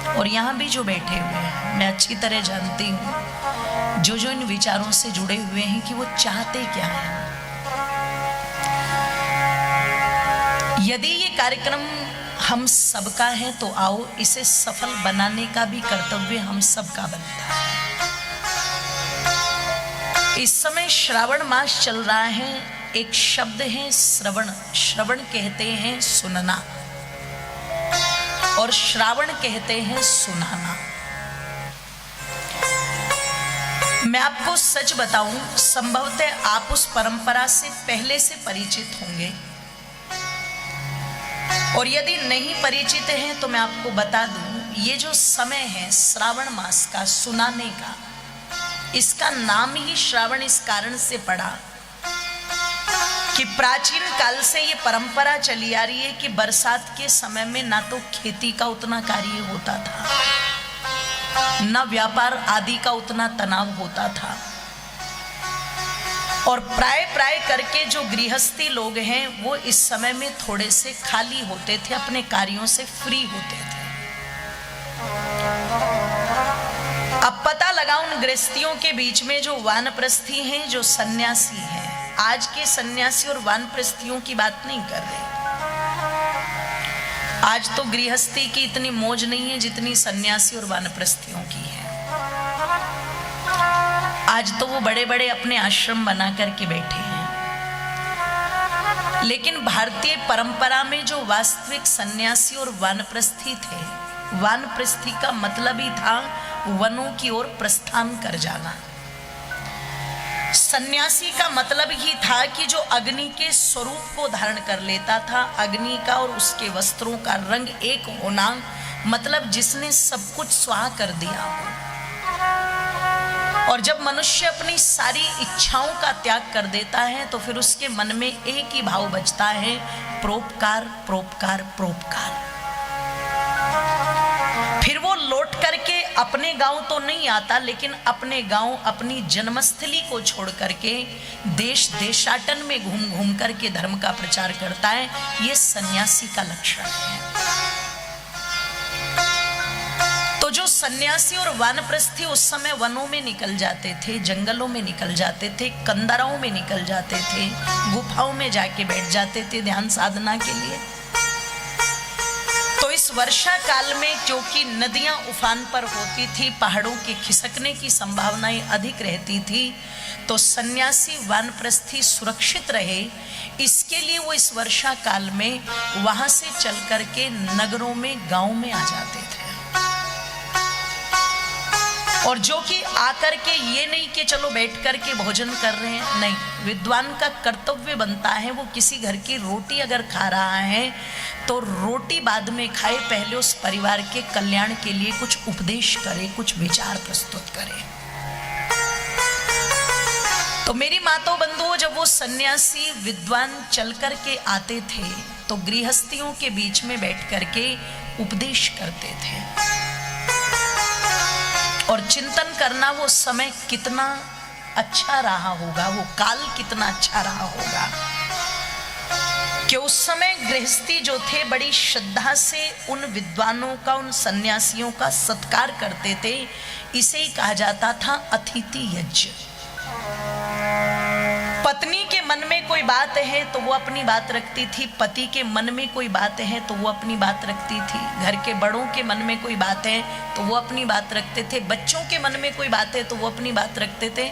A: और यहाँ भी जो बैठे हुए हैं, मैं अच्छी तरह जानती हूँ जो जो इन विचारों से जुड़े हुए हैं कि वो चाहते क्या है। यदि ये कार्यक्रम हम सबका है तो आओ इसे सफल बनाने का भी कर्तव्य हम सबका बनता है। इस समय श्रावण मास चल रहा है, एक शब्द है श्रवण। श्रवण कहते हैं सुनना और श्रावण कहते हैं सुनाना। मैं आपको सच बताऊं, संभवतः आप उस परंपरा से पहले से परिचित होंगे, और यदि नहीं परिचित हैं तो मैं आपको बता दूं, ये जो समय है श्रावण मास का, सुनाने का, इसका नाम ही श्रावण इस कारण से पड़ा कि प्राचीन काल से ये परंपरा चली आ रही है कि बरसात के समय में ना तो खेती का उतना कार्य होता था, ना व्यापार आदि का उतना तनाव होता था, और प्राय करके जो गृहस्थी लोग हैं वो इस समय में थोड़े से खाली होते थे, अपने कार्यों से फ्री होते थे। अब पता लगा उन गृहस्थियों के बीच में जो वानप्रस्थी हैं, जो सन्यासी हैं, आज के सन्यासी और वानप्रस्थियों की बात नहीं कर रहे। आज तो गृहस्थी की इतनी मौज नहीं है जितनी सन्यासी और वानप्रस्थियों की है। आज तो वो बड़े बड़े अपने आश्रम बना करके बैठे हैं, लेकिन भारतीय परंपरा में जो वास्तविक सन्यासी और वानप्रस्थी थे, वानप्रस्थी का मतलब ही था वनों की ओर प्रस्थान कर जाना। सन्यासी का मतलब ही था कि जो अग्नि के स्वरूप को धारण कर लेता था, अग्नि का और उसके वस्त्रों का रंग एक होना, मतलब जिसने सब कुछ स्वाहा कर दिया। और जब मनुष्य अपनी सारी इच्छाओं का त्याग कर देता है तो फिर उसके मन में एक ही भाव बचता है, परोपकार परोपकार परोपकार। फिर वो लौट करके अपने गांव तो नहीं आता, लेकिन अपने गांव, अपनी जन्मस्थली को छोड़ करके देश देशाटन में घूम घूम करके धर्म का प्रचार करता है। ये सन्यासी का लक्षण है। तो जो सन्यासी और वानप्रस्थी उस समय वनों में निकल जाते थे, जंगलों में निकल जाते थे, कंदराओं में निकल जाते थे, गुफाओं में जाके बैठ जाते थे ध्यान साधना के लिए। तो इस वर्षा काल में क्योंकि नदियां उफान पर होती थी, पहाड़ों के खिसकने की संभावनाएं अधिक रहती थी, तो सन्यासी वानप्रस्थी सुरक्षित रहे, इसके लिए वो इस वर्षा काल में वहां से चल करके नगरों में, गांव में आ जाते थे। और जो कि आकर के ये नहीं कि चलो बैठ करके भोजन कर रहे हैं, नहीं, विद्वान का कर्तव्य बनता है वो किसी घर की रोटी अगर खा रहा है तो रोटी बाद में खाए, पहले उस परिवार के कल्याण के लिए कुछ उपदेश करे, कुछ विचार प्रस्तुत करे। तो मेरी माताओं बंधुओं, जब वो सन्यासी विद्वान चल करके आते थे तो गृहस्थियों के बीच में बैठ करके उपदेश करते थे, और चिंतन करना वो समय कितना अच्छा रहा होगा, वो काल कितना अच्छा रहा होगा कि उस समय गृहस्थी जो थे बड़ी श्रद्धा से उन विद्वानों का, उन सन्यासियों का सत्कार करते थे। इसे ही कहा जाता था अतिथि यज्ञ। पत्नी के मन में कोई बात है तो वो अपनी बात रखती थी, पति के मन में कोई बात है तो वो अपनी बात रखती थी, घर के बड़ों के मन में कोई बात है तो वो अपनी बात रखते थे, बच्चों के मन में कोई बात है तो वो अपनी बात रखते थे।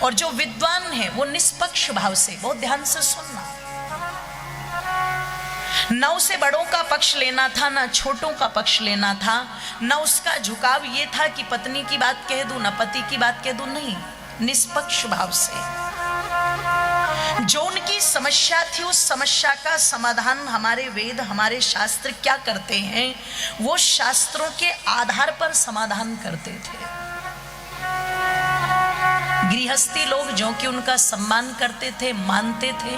A: और जो विद्वान है वो निष्पक्ष भाव से, बहुत ध्यान से सुनना, न उसे बड़ों का पक्ष लेना था, न छोटों का पक्ष लेना था, न उसका झुकाव ये था कि पत्नी की बात कह दूं, न पति की बात कह दूं, नहीं, निष्पक्ष भाव से जो उनकी समस्या थी उस समस्या का समाधान हमारे वेद, हमारे शास्त्र क्या करते हैं, वो शास्त्रों के आधार पर समाधान करते थे। गृहस्थी लोग जो कि उनका सम्मान करते थे, मानते थे,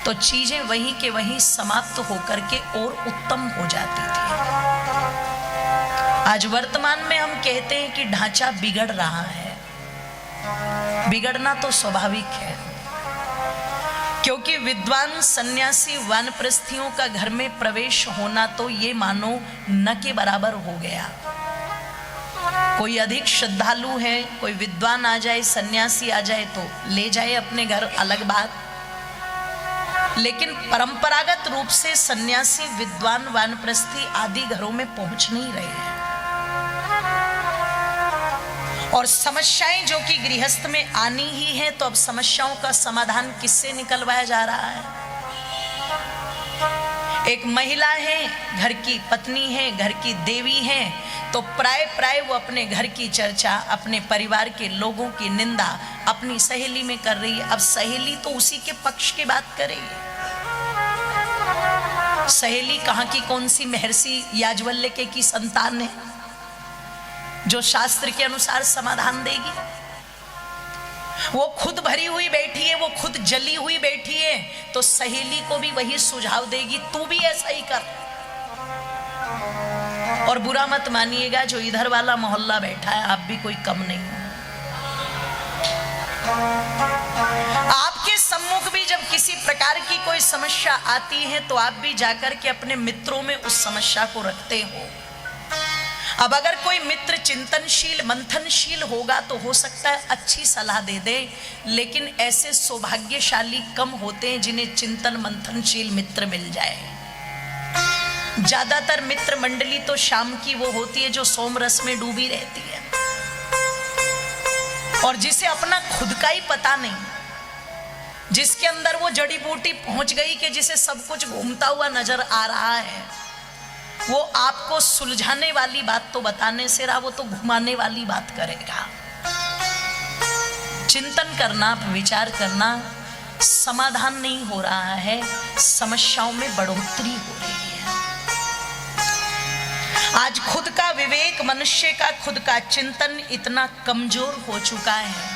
A: तो चीजें वहीं के वहीं समाप्त होकर के और उत्तम हो जाती थी। आज वर्तमान में हम कहते हैं कि ढांचा बिगड़ रहा है। बिगड़ना तो स्वाभाविक है, क्योंकि विद्वान सन्यासी वानप्रस्थियों का घर में प्रवेश होना तो ये मानो न के बराबर हो गया। कोई अधिक श्रद्धालु है, कोई विद्वान आ जाए, सन्यासी आ जाए तो ले जाए अपने घर, अलग बात। लेकिन परंपरागत रूप से सन्यासी, विद्वान, वानप्रस्थी आदि घरों में पहुंच नहीं रहे हैं। और समस्याएं जो कि गृहस्थ में आनी ही है, तो अब समस्याओं का समाधान किससे निकलवाया जा रहा है? एक महिला है, घर की पत्नी है, घर की देवी है, तो प्राय वो अपने घर की चर्चा, अपने परिवार के लोगों की निंदा अपनी सहेली में कर रही है। अब सहेली तो उसी के पक्ष की बात करेगी। सहेली कहाँ की कौन सी महर्षि याज्ञवल्क्य की संतान है जो शास्त्र के अनुसार समाधान देगी? वो खुद भरी हुई बैठी है, वो खुद जली हुई बैठी है, तो सहेली को भी वही सुझाव देगी, तू भी ऐसा ही कर। और बुरा मत मानिएगा, जो इधर वाला मोहल्ला बैठा है, आप भी कोई कम नहीं हो। आपके सम्मुख भी जब किसी प्रकार की कोई समस्या आती है, तो आप भी जाकर के अपने मित्रों में उस समस्या को रखते हो। अब अगर कोई मित्र चिंतनशील, मंथनशील होगा तो हो सकता है अच्छी सलाह दे दे, लेकिन ऐसे सौभाग्यशाली कम होते हैं जिन्हें चिंतन मंथनशील मित्र मिल जाए। ज्यादातर मित्र मंडली तो शाम की वो होती है जो सोमरस में डूबी रहती है, और जिसे अपना खुद का ही पता नहीं, जिसके अंदर वो जड़ी बूटी पहुंच गई कि जिसे सब कुछ घूमता हुआ नजर आ रहा है, वो आपको सुलझाने वाली बात तो बताने से रहा, वो तो घुमाने वाली बात करेगा। चिंतन करना, विचार करना, समाधान नहीं हो रहा है, समस्याओं में बढ़ोतरी हो रही है। आज खुद का विवेक, मनुष्य का खुद का चिंतन इतना कमजोर हो चुका है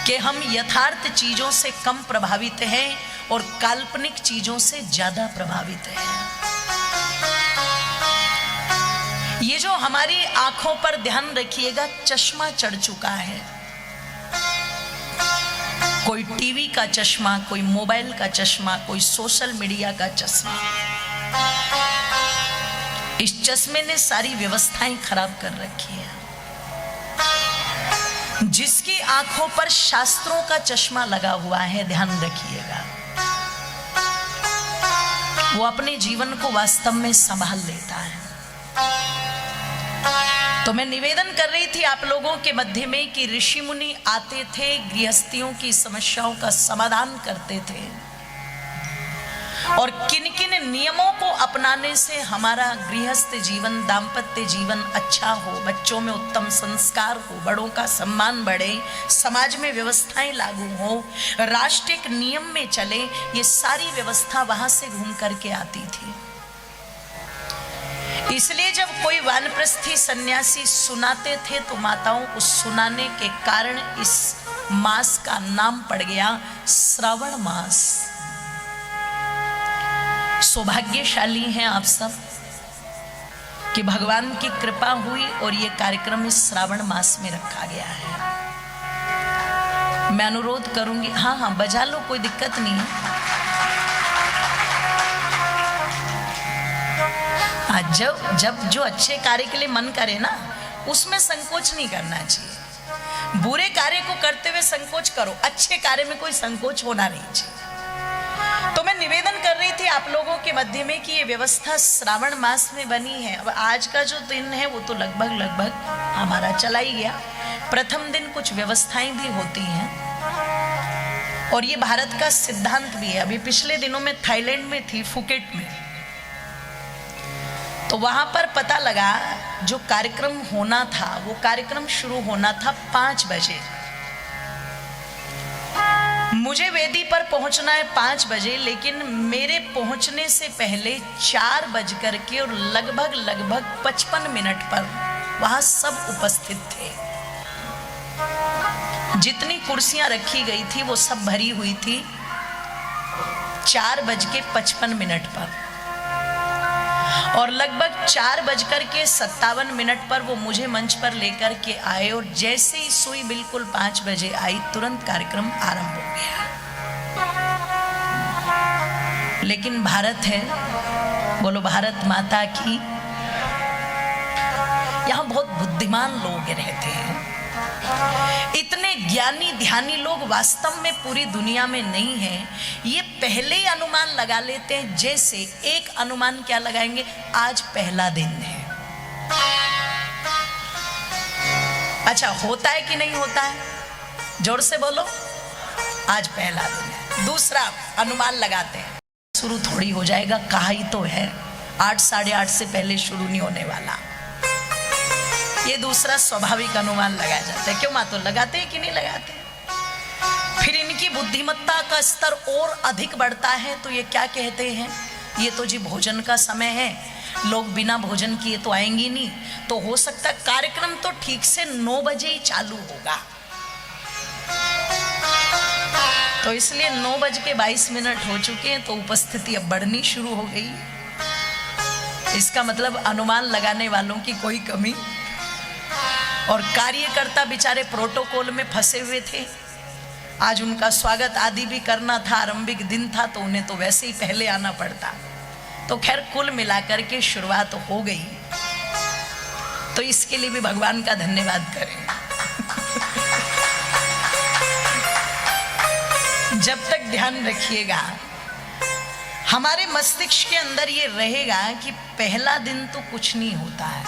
A: कि हम यथार्थ चीजों से कम प्रभावित हैं और काल्पनिक चीजों से ज्यादा प्रभावित हैं। ये जो हमारी आंखों पर ध्यान रखिएगा, चश्मा चढ़ चुका है। कोई टीवी का चश्मा, कोई मोबाइल का चश्मा, कोई सोशल मीडिया का चश्मा। इस चश्मे ने सारी व्यवस्थाएं खराब कर रखी है। जिसकी आंखों पर शास्त्रों का चश्मा लगा हुआ है, ध्यान रखिएगा, वो अपने जीवन को वास्तव में संभाल लेता है। तो मैं निवेदन कर रही थी आप लोगों के मध्य में कि ऋषि मुनि आते थे, गृहस्थियों की समस्याओं का समाधान करते थे, और किन किन नियमों को अपनाने से हमारा गृहस्थ जीवन, दाम्पत्य जीवन अच्छा हो, बच्चों में उत्तम संस्कार हो, बड़ों का सम्मान बढ़े, समाज में व्यवस्थाएं लागू हो, राष्ट्र एक नियम में चले, ये सारी व्यवस्था वहां से घूम करके आती थी। इसलिए जब कोई वानप्रस्थी सन्यासी सुनाते थे तो माताओं उस सुनाने के कारण इस मास का नाम पड़ गया श्रावण मास। सौभाग्यशाली हैं आप सब कि भगवान की कृपा हुई और ये कार्यक्रम इस श्रावण मास में रखा गया है। मैं अनुरोध करूंगी, हाँ बजा लो, कोई दिक्कत नहीं है। जब जो अच्छे कार्य के लिए मन करे ना, उसमें संकोच नहीं करना चाहिए। बुरे कार्य को करते हुए संकोच करो, अच्छे कार्य में कोई संकोच होना नहीं चाहिए। तो मैं निवेदन कर रही थी आप लोगों के मध्य में कि ये व्यवस्था श्रावण मास में बनी है। अब आज का जो दिन है वो तो लगभग हमारा चला ही गया। प्रथम दिन कुछ व्यवस्थाएं भी होती हैं, और ये भारत का सिद्धांत भी है। अभी पिछले दिनों में थाईलैंड में थी, फुकेट में, तो वहां पर पता लगा जो कार्यक्रम होना था, वो कार्यक्रम शुरू होना था 5 बजे। मुझे वेदी पर पहुंचना है 5 बजे, लेकिन मेरे पहुंचने से पहले 4 बज करके और लगभग 55 मिनट पर वहां सब उपस्थित थे। जितनी कुर्सियां रखी गई थी वो सब भरी हुई थी 4:55 पर, और लगभग 4:57 पर वो मुझे मंच पर लेकर के आए, और जैसे ही सुई बिल्कुल 5 बजे आई तुरंत कार्यक्रम आरंभ हो गया। लेकिन भारत है, बोलो भारत माता की। यहाँ बहुत बुद्धिमान लोग रहते हैं, इतने ज्ञानी ध्यानी लोग वास्तव में पूरी दुनिया में नहीं हैं। ये पहले ही अनुमान लगा लेते हैं, जैसे एक अनुमान क्या लगाएंगे, आज पहला दिन है। अच्छा, होता है कि नहीं होता है? जोर से बोलो, आज पहला दिन है। दूसरा अनुमान लगाते हैं, शुरू थोड़ी हो जाएगा, कहा ही तो है 8 साढ़े 8 से पहले शुरू नहीं होने वाला। ये दूसरा स्वाभाविक अनुमान लगाया जाता है। क्यों मातो, लगाते हैं कि नहीं लगाते? फिर इनकी बुद्धिमत्ता का स्तर और अधिक बढ़ता है, तो ये क्या कहते हैं, ये तो जी भोजन का समय है, लोग बिना भोजन किए तो आएंगे नहीं, तो हो सकता है कार्यक्रम तो ठीक से 9 बजे ही चालू होगा। तो इसलिए 9:22 हो चुके हैं, तो उपस्थिति अब बढ़नी शुरू हो गई। इसका मतलब अनुमान लगाने वालों की कोई कमी, और कार्यकर्ता बेचारे प्रोटोकॉल में फंसे हुए थे। आज उनका स्वागत आदि भी करना था, आरंभिक दिन था, तो उन्हें तो वैसे ही पहले आना पड़ता। तो खैर कुल मिलाकर के शुरुआत हो गई, तो इसके लिए भी भगवान का धन्यवाद करें। जब तक ध्यान रखिएगा, हमारे मस्तिष्क के अंदर ये रहेगा कि पहला दिन तो कुछ नहीं होता है,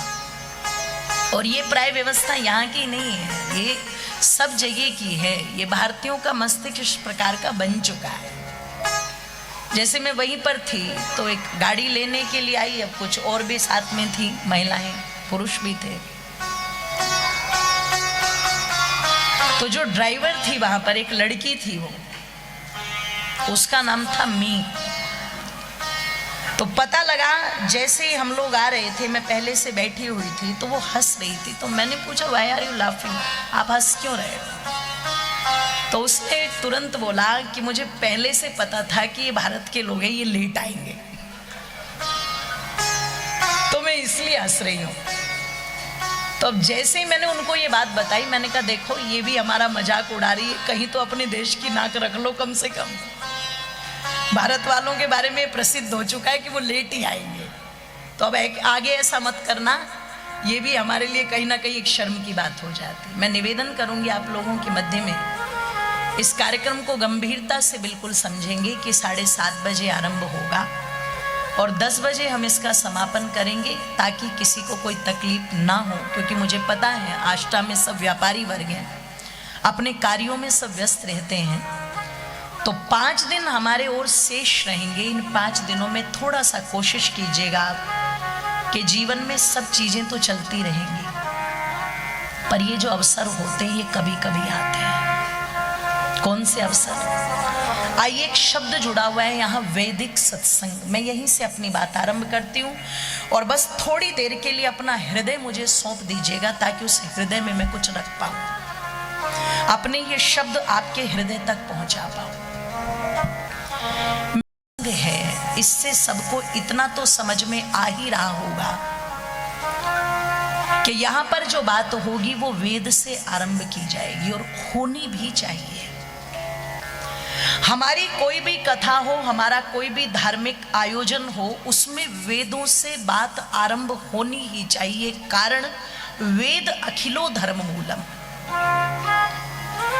A: और ये प्राय व्यवस्था यहाँ की नहीं है, ये सब जगह की है। ये भारतीयों का मस्तिष्क इस प्रकार का बन चुका है। जैसे मैं वहीं पर थी तो एक गाड़ी लेने के लिए आई, अब कुछ और भी साथ में थी, महिलाएं पुरुष भी थे। तो जो ड्राइवर थी वहां पर एक लड़की थी, वो उसका नाम था मी। तो पता लगा जैसे ही हम लोग आ रहे थे, मैं पहले से बैठी हुई थी, तो वो हंस रही थी। तो मैंने पूछा, व्हाई आर यू लाफिंग, आप हंस क्यों रहे हो? तो उसने तुरंत बोला कि मुझे पहले से पता था कि ये भारत के लोग हैं, ये लेट आएंगे, तो मैं इसलिए हंस रही हूँ। तो अब जैसे ही मैंने उनको ये बात बताई, मैंने कहा देखो ये भी हमारा मजाक उड़ा रही है, कहीं तो अपने देश की नाक रख लो कम से कम। भारत वालों के बारे में प्रसिद्ध हो चुका है कि वो लेट ही आएंगे, तो अब आगे ऐसा मत करना, ये भी हमारे लिए कहीं ना कहीं एक शर्म की बात हो जाती। मैं निवेदन करूंगी आप लोगों के मध्य में, इस कार्यक्रम को गंभीरता से बिल्कुल समझेंगे कि 7:30 बजे आरंभ होगा और 10 बजे हम इसका समापन करेंगे, ताकि किसी को कोई तकलीफ ना हो। क्योंकि मुझे पता है आष्टा में सब व्यापारी वर्ग हैं, अपने कार्यों में सब व्यस्त रहते हैं। तो 5 दिन हमारे ओर शेष रहेंगे। इन 5 दिनों में थोड़ा सा कोशिश कीजिएगा आप कि जीवन में सब चीजें तो चलती रहेंगी, पर ये जो अवसर होते हैं ये कभी कभी आते हैं। कौन से अवसर? आइए, एक शब्द जुड़ा हुआ है यहाँ, वैदिक सत्संग। मैं यहीं से अपनी बात आरंभ करती हूँ, और बस थोड़ी देर के लिए अपना हृदय मुझे सौंप दीजिएगा, ताकि उस हृदय में मैं कुछ रख पाऊँ, अपने ये शब्द आपके हृदय तक पहुँचा पाऊँ। है, इससे सबको इतना तो समझ में आ ही रहा होगा कि यहां पर जो बात होगी वो वेद से आरंभ की जाएगी, और होनी भी चाहिए। हमारी कोई भी कथा हो, हमारा कोई भी धार्मिक आयोजन हो, उसमें वेदों से बात आरंभ होनी ही चाहिए। कारण वेद अखिलो धर्म मूलम।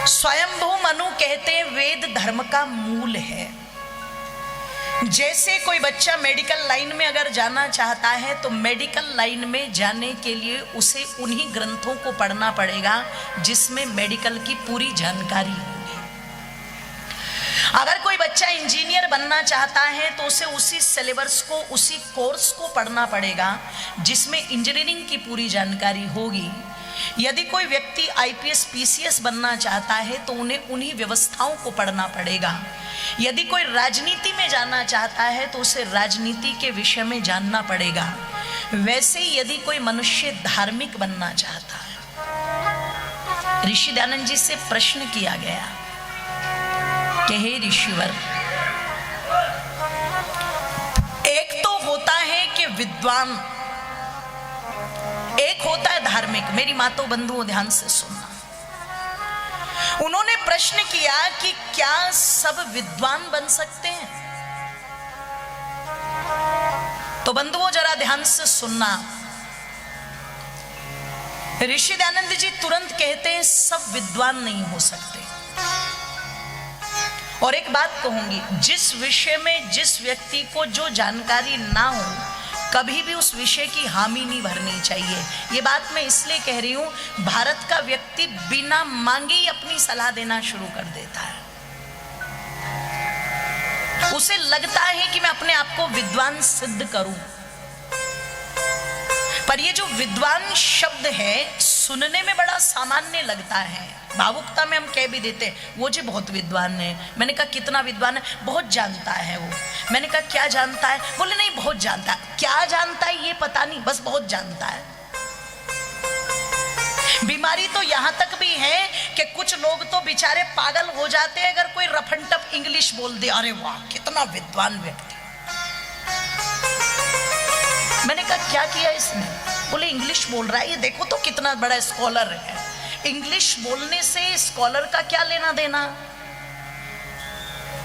A: स्वयंभू मनु कहते हैं वेद धर्म का मूल है। जैसे कोई बच्चा मेडिकल लाइन में अगर जाना चाहता है, तो मेडिकल लाइन में जाने के लिए उसे उन्हीं ग्रंथों को पढ़ना पड़ेगा जिसमें मेडिकल की पूरी जानकारी होगी। अगर कोई बच्चा इंजीनियर बनना चाहता है, तो उसे उसी सिलेबस को, उसी कोर्स को पढ़ना पड़ेगा जिसमें इंजीनियरिंग की पूरी जानकारी होगी। यदि कोई व्यक्ति आईपीएस पीसीएस बनना चाहता है, तो उन्हें उन्हीं व्यवस्थाओं को पढ़ना पड़ेगा। यदि कोई राजनीति में जानना चाहता है, तो उसे राजनीति के विषय में जानना पड़ेगा। वैसे ही यदि कोई मनुष्य धार्मिक बनना चाहता है, ऋषि दयानंद जी से प्रश्न किया गया कि हे ऋषिवर, एक तो होता है कि विद्वान, एक होता है धार्मिक। मेरी मातों बंधुओं ध्यान से सुनना। उन्होंने प्रश्न किया कि क्या सब विद्वान बन सकते हैं? तो बंधुओं जरा ध्यान से सुनना। ऋषि दयानंद जी तुरंत कहते हैं सब विद्वान नहीं हो सकते। और एक बात कहूंगी, जिस विषय में जिस व्यक्ति को जो जानकारी ना हो, कभी भी उस विषय की हामी नहीं भरनी चाहिए। ये बात मैं इसलिए कह रही हूं, भारत का व्यक्ति बिना मांगे ही अपनी सलाह देना शुरू कर देता है। उसे लगता है कि मैं अपने आप को विद्वान सिद्ध करूं, पर ये जो विद्वान शब्द है सुनने में बड़ा सामान्य लगता है। भावुकता में हम कह भी देते हैं वो जी बहुत विद्वान है। मैंने कहा कितना विद्वान है? बहुत जानता है वो। मैंने कहा क्या जानता है? बोले नहीं बहुत जानता है। क्या जानता है ये पता नहीं, बस बहुत जानता है। बीमारी तो यहां तक भी है कि कुछ लोग तो बेचारे पागल हो जाते हैं अगर कोई रफन टफ इंग्लिश बोल दे, अरे वाह कितना विद्वान व्यक्ति। मैंने कहा क्या किया इसने? बोले इंग्लिश बोल रहा है, ये देखो तो कितना बड़ा स्कॉलर है। इंग्लिश बोलने से स्कॉलर का क्या लेना देना?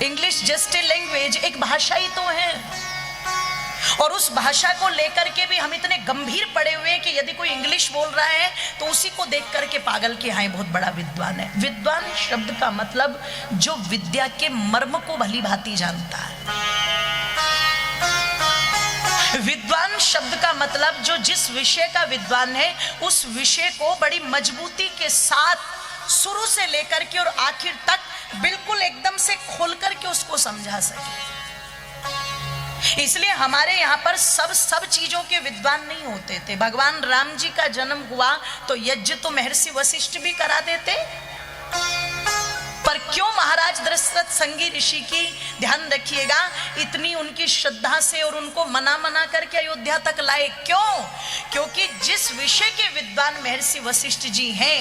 A: इंग्लिश जस्ट ए लैंग्वेज, एक भाषा ही तो है। और उस भाषा को लेकर के भी हम इतने गंभीर पड़े हुए हैं कि यदि कोई इंग्लिश बोल रहा है तो उसी को देख करके पागल कि हाँ बहुत बड़ा विद्वान है। विद्वान शब्द का मतलब जो विद्या के मर्म को भली भांति जानता है। विद्वान शब्द का मतलब जो जिस विषय का विद्वान है उस विषय को बड़ी मजबूती के साथ शुरू से लेकर के और आखिर तक बिल्कुल एकदम से खोल करके उसको समझा सके। इसलिए हमारे यहाँ पर सब चीजों के विद्वान नहीं होते थे। भगवान राम जी का जन्म हुआ तो यज्ञ तो महर्षि वशिष्ठ भी करा देते, पर क्यों महाराज दशरथ संगी ऋषि की, ध्यान रखिएगा, इतनी उनकी श्रद्धा से और उनको मना करके अयोध्या तक लाए? क्यों? क्योंकि जिस विषय के विद्वान महर्षि वशिष्ठ जी हैं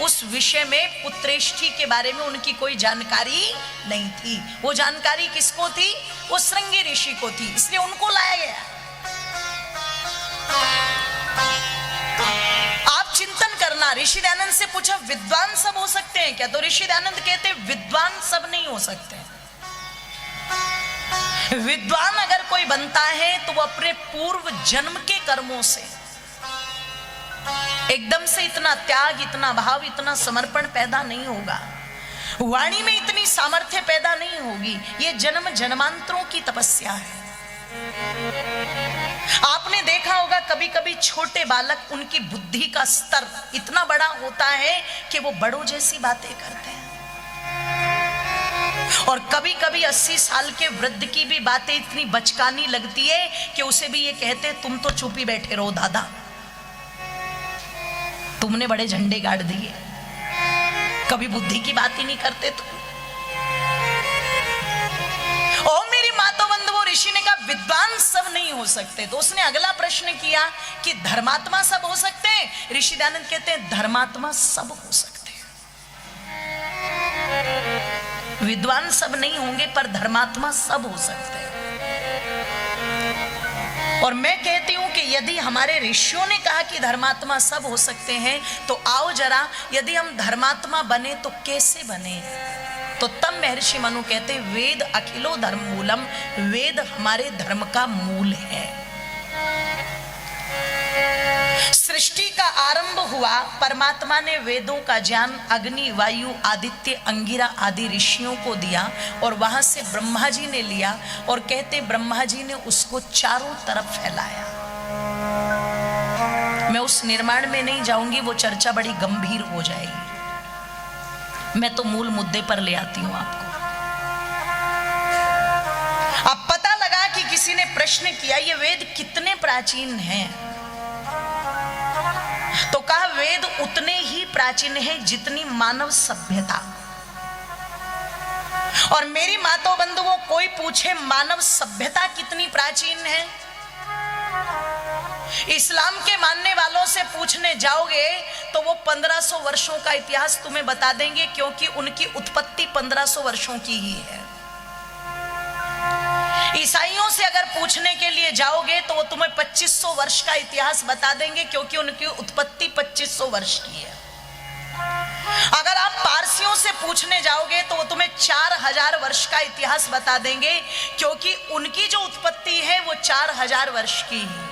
A: उस विषय में पुत्रेष्ठी के बारे में उनकी कोई जानकारी नहीं थी। वो जानकारी किसको थी? वो श्रृंगी ऋषि को थी, इसलिए उनको लाया गया। आप चिंतन करना। ऋषि दयानंद से पूछा विद्वान सब हो सकते हैं क्या? तो ऋषि दयानंद कहते विद्वान सब नहीं हो सकते। विद्वान अगर कोई बनता है तो वो अपने पूर्व जन्म के कर्मों से एकदम से इतना त्याग, इतना भाव, इतना समर्पण पैदा नहीं होगा। वाणी में इतनी सामर्थ्य पैदा नहीं होगी। ये जन्म जन्मांतरों की तपस्या है। आपने देखा होगा कभी कभी छोटे बालक, उनकी बुद्धि का स्तर इतना बड़ा होता है कि वो बड़ों जैसी बातें करते हैं, और कभी कभी 80 साल के वृद्ध की भी बातें इतनी बचकानी लगती है कि उसे भी ये कहते तुम तो चुप ही बैठे रहो दादा, तुमने बड़े झंडे गाड़ दिए, कभी बुद्धि की बात ही नहीं करते तुम। ओ मेरी मातो बंधुओं, ऋषि ने कहा विद्वान सब नहीं हो सकते। तो उसने अगला प्रश्न किया कि धर्मात्मा सब हो सकते हैं? ऋषि दयानंद कहते हैं धर्मात्मा सब हो सकते हैं। विद्वान सब नहीं होंगे पर धर्मात्मा सब हो सकते हैं। और मैं कहती हूं कि यदि हमारे ऋषियों ने कहा कि धर्मात्मा सब हो सकते हैं तो आओ जरा, यदि हम धर्मात्मा बने तो कैसे बने? तो तब महर्षि मनु कहते वेद अखिलो धर्म मूलम, वेद हमारे धर्म का मूल है। सृष्टि का आरंभ हुआ, परमात्मा ने वेदों का ज्ञान अग्नि, वायु, आदित्य, अंगिरा आदि ऋषियों को दिया और वहां से ब्रह्मा जी ने लिया और कहते ब्रह्मा जी ने उसको चारों तरफ फैलाया। मैं उस निर्माण में नहीं जाऊंगी, वो चर्चा बड़ी गंभीर हो जाएगी। मैं तो मूल मुद्दे पर ले आती हूं आपको। अब पता लगा कि किसी ने प्रश्न किया ये वेद कितने प्राचीन हैं, तो कहा वेद उतने ही प्राचीन हैं जितनी मानव सभ्यता। और मेरी माताओं बंधुओं, कोई पूछे मानव सभ्यता कितनी प्राचीन है इस्लाम के मानने वालों से पूछने जाओगे तो वो 1500 वर्षों का इतिहास तुम्हें बता देंगे, क्योंकि उनकी उत्पत्ति 1500 वर्षों की ही है। ईसाइयों से अगर पूछने के लिए जाओगे तो वो तुम्हें 2500 वर्ष का इतिहास बता देंगे, क्योंकि उनकी उत्पत्ति 2500 वर्ष की है। अगर आप पारसियों से पूछने जाओगे तो वो तुम्हें 4000 वर्ष का इतिहास बता देंगे, क्योंकि उनकी जो उत्पत्ति है वो 4000 वर्ष की ही है।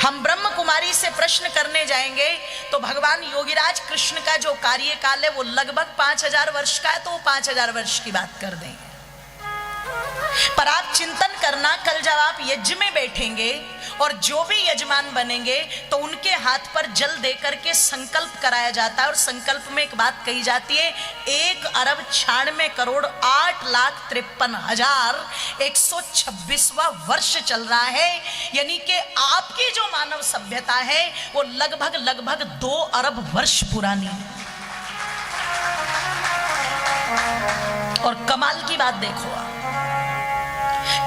A: हम ब्रह्म कुमारी से प्रश्न करने जाएंगे तो भगवान योगीराज कृष्ण का जो कार्यकाल है वो लगभग 5000 वर्ष का है, तो वो 5000 वर्ष की बात कर देंगे। पर आप चिंतन करना, कल जब आप यज्ञ में बैठेंगे और जो भी यजमान बनेंगे तो उनके हाथ पर जल देकर के संकल्प कराया जाता है, और संकल्प में एक बात कही जाती है, 1,98,53,126वां वर्ष चल रहा है। यानी कि आपकी जो मानव सभ्यता है वो लगभग 2 अरब वर्ष पुरानी है। और कमाल की बात देखो आप,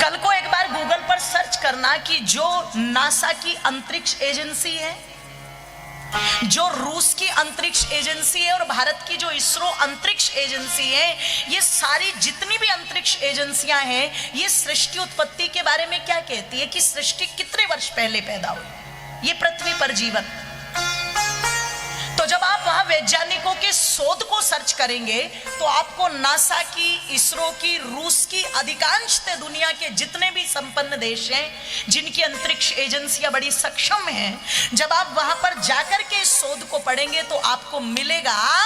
A: कल को एक बार गूगल पर सर्च करना कि जो नासा की अंतरिक्ष एजेंसी है, जो रूस की अंतरिक्ष एजेंसी है और भारत की जो इसरो अंतरिक्ष एजेंसी है, ये सारी जितनी भी अंतरिक्ष एजेंसियां हैं, ये सृष्टि उत्पत्ति के बारे में क्या कहती है कि सृष्टि कितने वर्ष पहले पैदा हुई, ये पृथ्वी पर जीवन। तो जब आप वहां वैज्ञानिकों के शोध को सर्च करेंगे तो आपको नासा की, इसरो की, रूस की, अधिकांशतः दुनिया के जितने भी संपन्न देश हैं जिनकी अंतरिक्ष एजेंसियां बड़ी सक्षम हैं, जब आप वहां पर जाकर के इस शोध को पढ़ेंगे तो आपको मिलेगा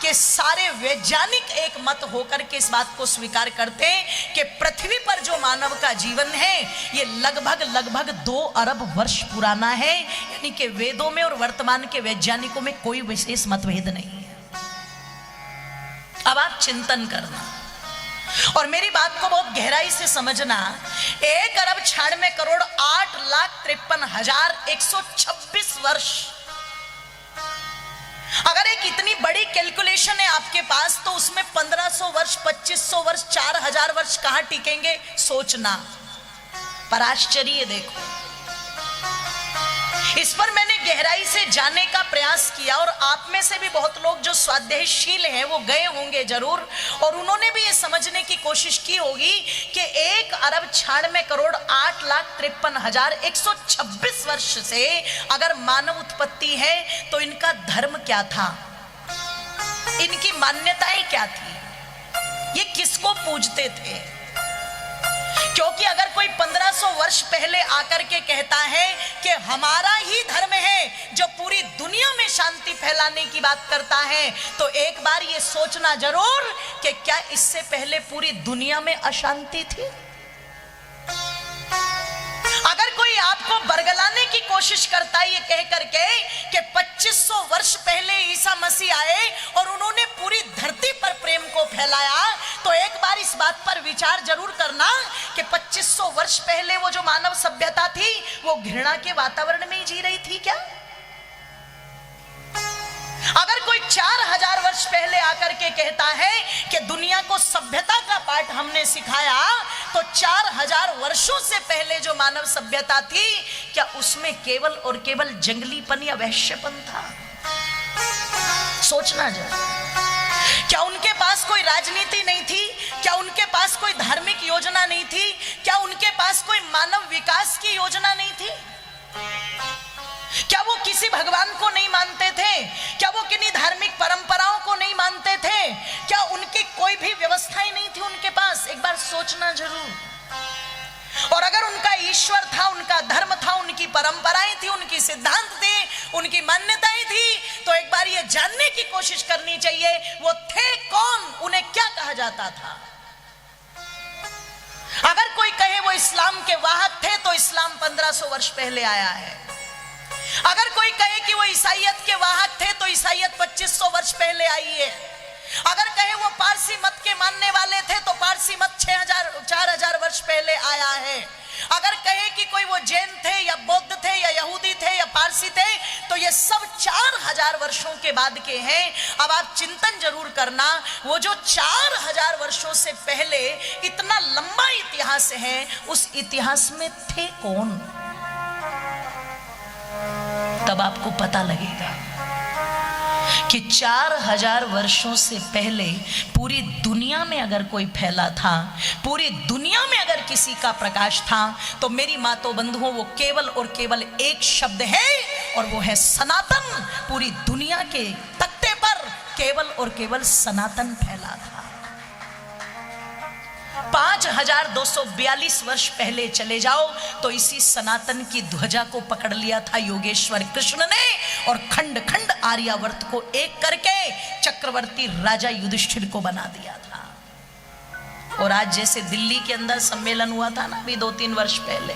A: कि सारे वैज्ञानिक एक मत होकर के इस बात को स्वीकार करते हैं कि पृथ्वी पर जो मानव का जीवन है ये लगभग 2 अरब वर्ष पुराना है। यानी कि वेदों में और वर्तमान के वैज्ञानिकों में कोई विशेष मतभेद नहीं है। अब आप चिंतन करना और मेरी बात को बहुत गहराई से समझना। 1,98,53,126 वर्ष, अगर एक इतनी बड़ी कैलकुलेशन है आपके पास तो उसमें 1500 वर्ष, 2500 वर्ष, 4000 वर्ष कहां टिकेंगे, सोचना। पर आश्चर्य देखो, इस पर मैंने गहराई से जानने का प्रयास किया और आप में से भी बहुत लोग जो स्वाध्यायशील हैं वो गए होंगे जरूर, और उन्होंने भी ये समझने की कोशिश की होगी कि 1,96,53,126 वर्ष से अगर मानव उत्पत्ति है तो इनका धर्म क्या था, इनकी मान्यताएं क्या थी, ये किसको पूजते थे। क्योंकि अगर कोई 1500 वर्ष पहले आकर के कहता है कि हमारा ही धर्म है जो पूरी दुनिया में शांति फैलाने की बात करता है, तो एक बार ये सोचना जरूर कि क्या इससे पहले पूरी दुनिया में अशांति थी। अगर कोई आपको बरगलाने की कोशिश करता है ये कह करके कि 2500 वर्ष पहले ईसा मसीह आए और उन्होंने पूरी धरती पर प्रेम को फैलाया, तो एक बार इस बात पर विचार जरूर करना कि 2500 वर्ष पहले वो जो मानव सभ्यता थी वो घृणा के वातावरण में ही जी रही थी क्या। अगर कोई 4000 वर्ष पहले आकर के कहता है कि दुनिया को सभ्यता का पाठ हमने सिखाया, तो 4000 वर्षों से पहले जो मानव सभ्यता थी क्या उसमें केवल और केवल जंगलीपन या वैश्यपन था। सोचना जरा, क्या उनके पास कोई राजनीति नहीं थी, क्या उनके पास कोई धार्मिक योजना नहीं थी, क्या उनके पास कोई मानव विकास की योजना नहीं थी, क्या वो किसी भगवान को नहीं मानते थे, क्या वो किन्हीं धार्मिक परंपराओं को नहीं मानते थे, क्या उनकी कोई भी व्यवस्थाएं नहीं थी उनके पास। एक बार सोचना जरूर। और अगर उनका ईश्वर था, उनका धर्म था, उनकी परंपराएं थी, उनकी सिद्धांत थे, उनकी मान्यताएं थी, तो एक बार ये जानने की कोशिश करनी चाहिए वो थे कौन, उन्हें क्या कहा जाता था। अगर कोई कहे वो इस्लाम के वाहक थे तो इस्लाम 1500 वर्ष पहले आया है। अगर कोई कहे कि वो ईसाईयत के वाहक थे तो ईसाईयत 2500 वर्ष पहले आई है। अगर कहे वो पारसी मत के मानने वाले थे तो पारसी मत 4000 वर्ष पहले आया है। अगर कहे कि कोई वो जैन थे या बौद्ध थे या यहूदी थे या पारसी थे तो ये सब 4000 वर्षों के बाद के हैं। अब आप चिंतन जरूर करना, वो जो 4000 वर्षों से पहले इतना लंबा इतिहास है, उस इतिहास में थे कौन। तब आपको पता लगेगा कि 4000 वर्षों से पहले पूरी दुनिया में अगर कोई फैला था, पूरी दुनिया में अगर किसी का प्रकाश था, तो मेरी मातों बंधुओं वो केवल और केवल एक शब्द है और वो है सनातन। पूरी दुनिया के तख्ते पर केवल और केवल सनातन फैला था। 5242 वर्ष पहले चले जाओ तो इसी सनातन की ध्वजा को पकड़ लिया था योगेश्वर कृष्ण ने और खंड खंड आर्यावर्त को एक करके चक्रवर्ती राजा युधिष्ठिर को बना दिया था। और आज जैसे दिल्ली के अंदर सम्मेलन हुआ था ना अभी 2-3 वर्ष पहले,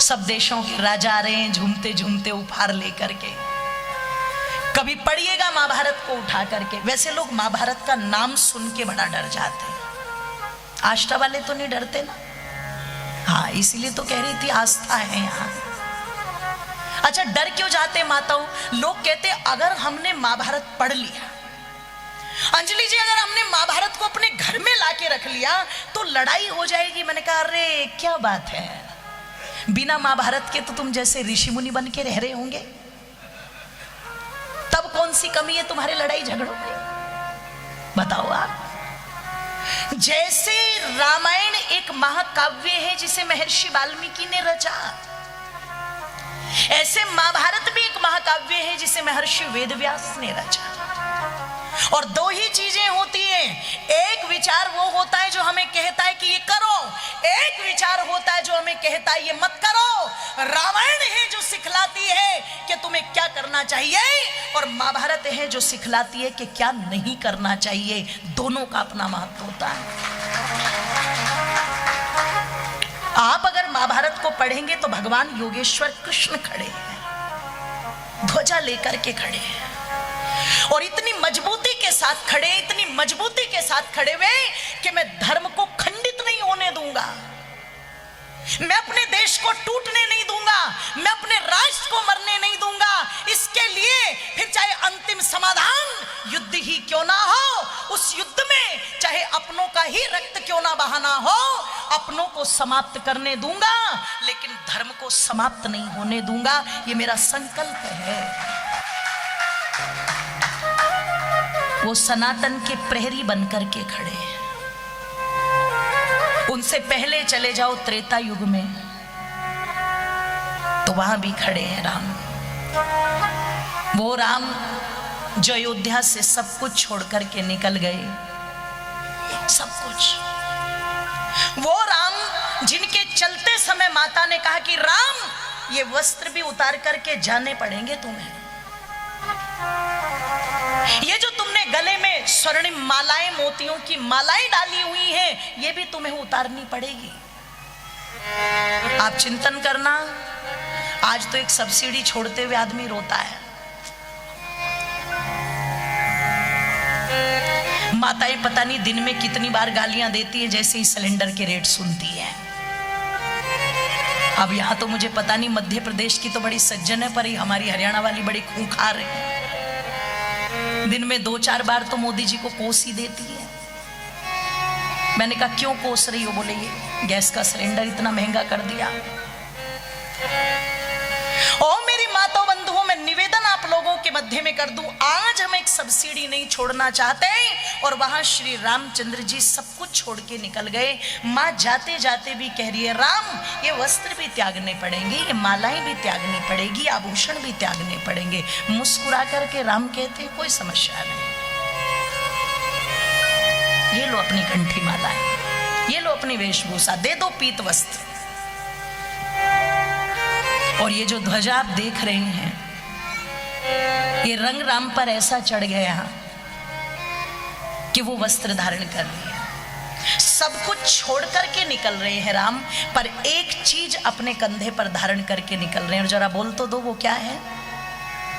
A: सब देशों के राजा आ रहे हैं झूमते झूमते उपहार लेकर के। कभी पढ़िएगा महाभारत को उठा करके, वैसे लोग महाभारत का नाम सुन के बड़ा डर जाते हैं, आस्था वाले तो नहीं डरते ना। हाँ, इसीलिए तो कह रही थी आस्था है यहाँ। अच्छा, डर क्यों जाते माताओं? लोग कहते अगर हमने महाभारत पढ़ लिया, अंजलि जी अगर हमने महाभारत को अपने घर में लाके रख लिया तो लड़ाई हो जाएगी। मैंने कहा अरे क्या बात है, बिना महाभारत के तो तुम जैसे ऋषि मुनि बन के रह रहे होंगे, तब कौन सी कमी है तुम्हारे लड़ाई झगड़ों में? बताओ आप। जैसे रामायण एक महाकाव्य है जिसे महर्षि वाल्मीकि ने रचा, ऐसे महाभारत भी एक महाकाव्य है जिसे महर्षि वेदव्यास ने रचा। और दो ही चीजें होती हैं, एक विचार वो होता है जो हमें कहता है कि ये करो, एक विचार होता है जो हमें कहता है ये मत करो। रामायण है जो सिखलाती है कि तुम्हें क्या करना चाहिए और महाभारत है जो सिखलाती है कि क्या नहीं करना चाहिए। दोनों का अपना महत्व होता है। आप अगर महाभारत को पढ़ेंगे तो भगवान योगेश्वर कृष्ण खड़े हैं, ध्वजा लेकर के खड़े हैं और इतनी मजबूती के साथ खड़े, इतनी मजबूती के साथ खड़े हुए कि मैं धर्म को खंडित नहीं होने दूंगा, मैं अपने देश को टूटने नहीं दूंगा, मैं अपने राष्ट्र को मरने नहीं दूंगा। इसके लिए फिर चाहे अंतिम समाधान युद्ध ही क्यों ना हो, उस युद्ध में चाहे अपनों का ही रक्त क्यों ना बहाना हो, अपनों को समाप्त करने दूंगा, लेकिन धर्म को समाप्त नहीं होने दूंगा। ये मेरा संकल्प है। वो सनातन के प्रहरी बनकर के खड़े हैं। उनसे पहले चले जाओ त्रेता युग में तो वहां भी खड़े हैं राम। वो राम जो अयोध्या से सब कुछ छोड़ करके निकल गए, सब कुछ। वो राम जिनके चलते समय माता ने कहा कि राम ये वस्त्र भी उतार करके जाने पड़ेंगे तुम्हें, ये जो तुमने गले में स्वर्णिम मालाएं, मोतियों की मालाएं डाली हुई हैं, ये भी तुम्हें उतारनी पड़ेगी। आप चिंतन करना, आज तो एक सब्सिडी छोड़ते हुए आदमी रोता है। माताएं पता नहीं दिन में कितनी बार गालियां देती है जैसे ही सिलेंडर के रेट सुनती है। अब यहां तो मुझे पता नहीं, मध्य प्रदेश की तो बड़ी सज्जन है, पर हमारी हरियाणा वाली बड़ी खूंखार है। दिन में 2-4 बार तो मोदी जी को कोस ही देती है। मैंने कहा क्यों कोस रही हो? बोले ये गैस का सिलेंडर इतना महंगा कर दिया। ओ मेरी माताओं बंधुओं, मैं निवेदन आप लोगों के मध्य में कर दूं, आज हम एक सब्सिडी नहीं छोड़ना चाहते और वहां श्री रामचंद्र जी सब कुछ छोड़ के निकल गए। माँ जाते जाते भी कह रही है राम ये वस्त्र भी त्यागने पड़ेंगे, ये मालाएं भी त्यागनी पड़ेगी, आभूषण भी त्यागने पड़ेंगे। मुस्कुरा करके राम कहते कोई समस्या नहीं, ये लो अपनी कंठी मालाएं, ये लो अपनी वेशभूषा, दे दो पीत वस्त्र। और ये जो ध्वजा आप देख रहे हैं, ये रंग राम पर ऐसा चढ़ गया कि वो वस्त्र धारण कर रही है। सब कुछ छोड़ करके निकल रहे हैं राम, पर एक चीज अपने कंधे पर धारण करके निकल रहे हैं। और जरा बोल तो दो वो क्या है,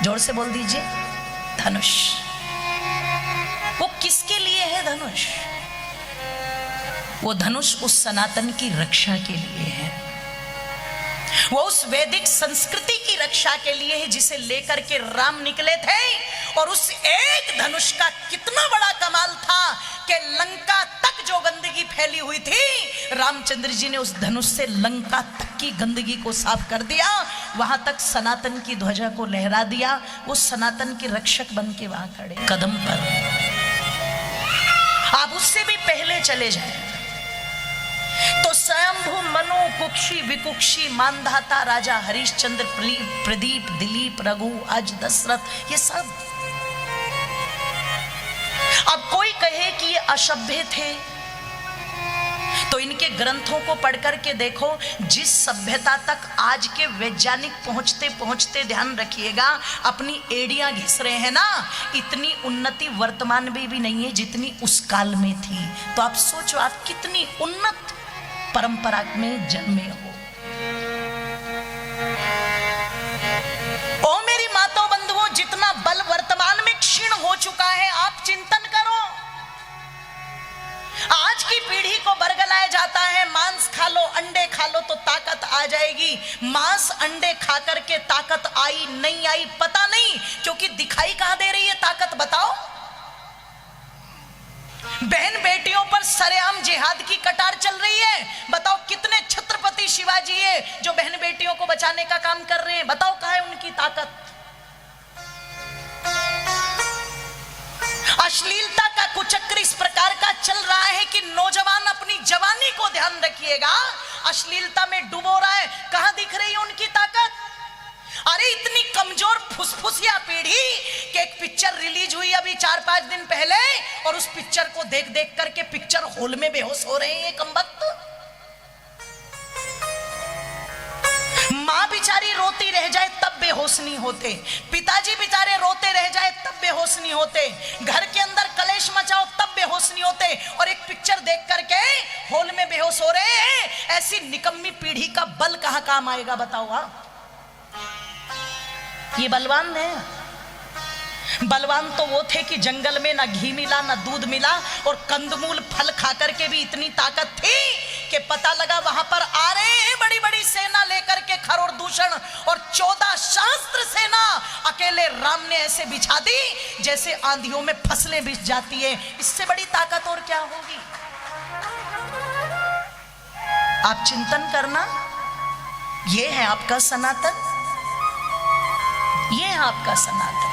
A: जोर से बोल दीजिए। धनुष। वो किसके लिए है धनुष? वो धनुष उस सनातन की रक्षा के लिए है, वो उस वैदिक संस्कृति की रक्षा के लिए है जिसे लेकर के राम निकले थे। और उस एक धनुष का कितना बड़ा कमाल था कि लंका तक जो जो गंदगी फैली हुई थी, रामचंद्र जी ने उस धनुष से लंका तक की गंदगी को साफ कर दिया, वहां तक सनातन की ध्वजा को लहरा दिया। वो सनातन के रक्षक बन के वहां खड़े कदम पर। आप उससे भी पहले चले जाए तो स्वयंभू मनु कुक्षी विकुक्षी मानधाता राजा हरिश्चंद्र प्रदीप दिलीप रघु अज दशरथ, ये सब। अब कोई कहे कि ये असभ्य थे, तो इनके ग्रंथों को पढ़कर के देखो, जिस सभ्यता तक आज के वैज्ञानिक पहुंचते पहुंचते ध्यान रखिएगा अपनी एड़ियां घिस रहे हैं ना, इतनी उन्नति वर्तमान में भी नहीं है जितनी उस काल में थी। तो आप सोचो आप कितनी उन्नत परंपरा में जन्मे हो। ओ मेरी माताओं बंधुओं, जितना बल वर्तमान में क्षीण हो चुका है, आप चिंतन करो। आज की पीढ़ी को बरगलाया जाता है मांस खा लो, अंडे खा लो तो ताकत आ जाएगी। मांस अंडे खा करके ताकत आई नहीं आई पता नहीं, क्योंकि दिखाई कहां दे रही है ताकत, बताओ। बहन बेटियों पर सरेआम जिहाद की कटार चल रही है। बताओ कितने छत्रपति शिवाजी है जो बहन बेटियों को बचाने का काम कर रहे हैं, बताओ कहां है उनकी ताकत। अश्लीलता का कुचक्र इस प्रकार का चल रहा है कि नौजवान अपनी जवानी को ध्यान रखिएगा, अश्लीलता में डुबो रहा है। कहां दिख रही है उनकी ताकत? अरे इतनी कमजोर फुसफुसिया पीढ़ी कि एक पिक्चर रिलीज हुई अभी 4-5 दिन पहले, और उस पिक्चर को देख देख करके पिक्चर हॉल में बेहोश हो रहे हैं ये कमबख्त। मां बिचारी रोती रह जाए तब बेहोश नहीं होते, पिताजी बेचारे रोते रह जाए तब बेहोश नहीं होते, घर के अंदर कलेश मचाओ तब बेहोश नहीं होते, और एक पिक्चर देख करके हॉल में बेहोश हो रहे हैं। ऐसी निकम्मी पीढ़ी का बल कहां काम आएगा बताओ आप? ये बलवान है। बलवान तो वो थे कि जंगल में ना घी मिला ना दूध मिला, और कंदमूल फल खाकर के भी इतनी ताकत थी कि पता लगा वहां पर आ रहे हैं बड़ी बड़ी सेना लेकर के खरोड़ दूषण, और 14 सहस्त्र सेना अकेले राम ने ऐसे बिछा दी जैसे आंधियों में फसलें बिछ जाती है। इससे बड़ी ताकत और क्या होगी? आप चिंतन करना, ये है आपका सनातन, ये है आपका सनातन।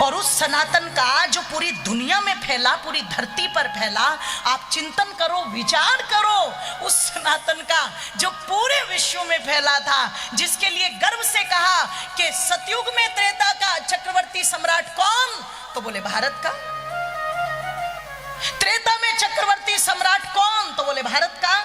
A: और उस सनातन का जो पूरी दुनिया में फैला, पूरी धरती पर फैला, आप चिंतन करो, विचार करो उस सनातन का जो पूरे विश्व में फैला था, जिसके लिए गर्व से कहा कि सतयुग में त्रेता का चक्रवर्ती सम्राट कौन? तो बोले भारत का। त्रेता में चक्रवर्ती सम्राट कौन? तो बोले भारत का।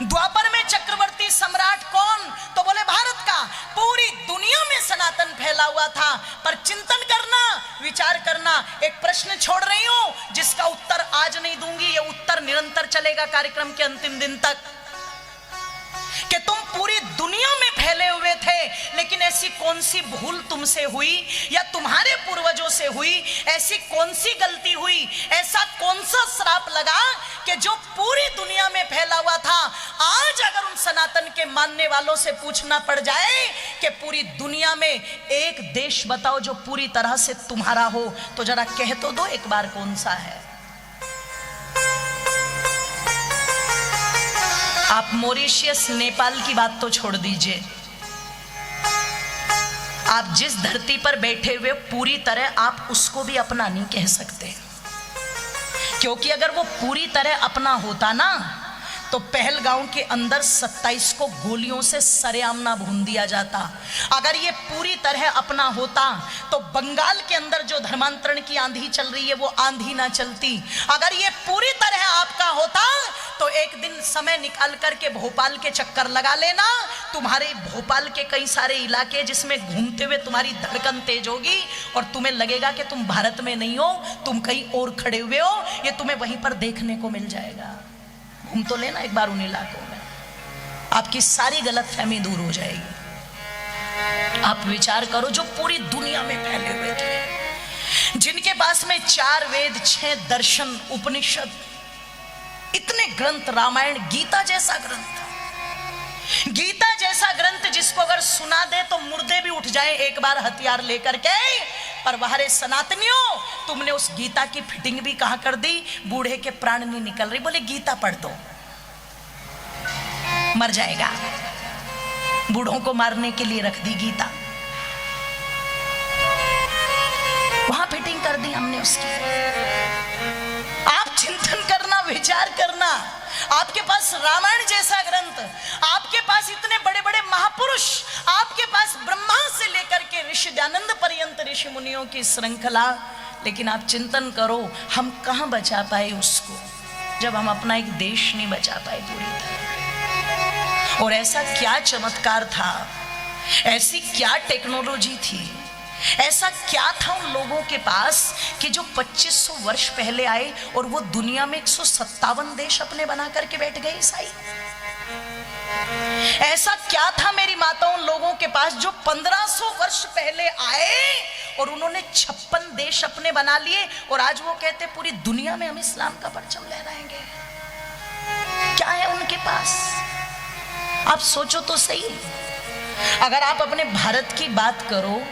A: द्वापर में चक्रवर्ती सम्राट कौन? तो बोले भारत का। पूरी दुनिया में सनातन फैला हुआ था। पर चिंतन करना, विचार करना, एक प्रश्न छोड़ रही हूं जिसका उत्तर आज नहीं दूंगी, ये उत्तर निरंतर चलेगा कार्यक्रम के अंतिम दिन तक, कि तुम पूरी दुनिया में फैले हुए थे, लेकिन ऐसी कौन सी भूल तुमसे हुई या तुम्हारे पूर्वजों से हुई, ऐसी कौन सी गलती हुई, ऐसा कौन सा श्राप लगा कि जो पूरी दुनिया में फैला हुआ था, आज अगर उन सनातन के मानने वालों से पूछना पड़ जाए कि पूरी दुनिया में एक देश बताओ जो पूरी तरह से तुम्हारा हो, तो जरा कह तो दो एक बार कौन सा है? आप मॉरिशियस नेपाल की बात तो छोड़ दीजिए, आप जिस धरती पर बैठे हुए पूरी तरह आप उसको भी अपना नहीं कह सकते, क्योंकि अगर वो पूरी तरह अपना होता ना तो पहलगांव के अंदर 27 को गोलियों से सरेआम ना भून दिया जाता। अगर ये पूरी तरह अपना होता तो बंगाल के अंदर जो धर्मांतरण की आंधी चल रही है वो आंधी ना चलती। अगर ये पूरी तरह आपका होता तो एक दिन समय निकाल करके भोपाल के चक्कर लगा लेना, तुम्हारे भोपाल के कई सारे इलाके जिसमें घूमते हुए तुम्हारी धड़कन तेज होगी और तुम्हें लगेगा कि तुम भारत में नहीं हो, तुम कहीं और खड़े हुए हो, ये तुम्हें वहीं पर देखने को मिल जाएगा। घूम तो लेना एक बार उन इलाकों में, आपकी सारी गलतफहमी दूर हो जाएगी। आप विचार करो जो पूरी दुनिया में फैले हुए थे, जिनके पास में 4 वेद, 6 दर्शन, उपनिषद, इतने ग्रंथ, रामायण, गीता जैसा ग्रंथ, गीता जैसा ग्रंथ जिसको अगर सुना दे तो मुर्दे भी उठ जाए एक बार हथियार लेकर के, पर वाहरे सनातनियों, तुमने उस गीता की फिटिंग भी कहां कर दी, बूढ़े के प्राण नहीं निकल रही, बोले गीता पढ़ दो, मर जाएगा। बूढ़ों को मारने के लिए रख दी गीता, वहां फिटिंग कर दी हमने उसकी। आप चिंतन करना, विचार करना, आपके पास रामायण जैसा ग्रंथ, आपके पास इतने बड़े बड़े महापुरुष, आपके पास ब्रह्मा से लेकर के ऋषि दयानंद पर्यंत ऋषि मुनियों की श्रृंखला, लेकिन आप चिंतन करो हम कहां बचा पाए उसको, जब हम अपना एक देश नहीं बचा पाए पूरी तरह। और ऐसा क्या चमत्कार था, ऐसी क्या टेक्नोलॉजी थी, ऐसा क्या था उन लोगों के पास कि जो 2500 वर्ष पहले आए और वो दुनिया में 157 देश अपने बना करके बैठ गए ईसाई। ऐसा क्या था मेरी माताओं लोगों के पास जो 1500 वर्ष पहले आए और उन्होंने 56 देश अपने बना लिए और आज वो कहते पूरी दुनिया में हम इस्लाम का परचम लहराएंगे। क्या है उनके पास, आप सोचो तो सही। अगर आप अपने भारत की बात करो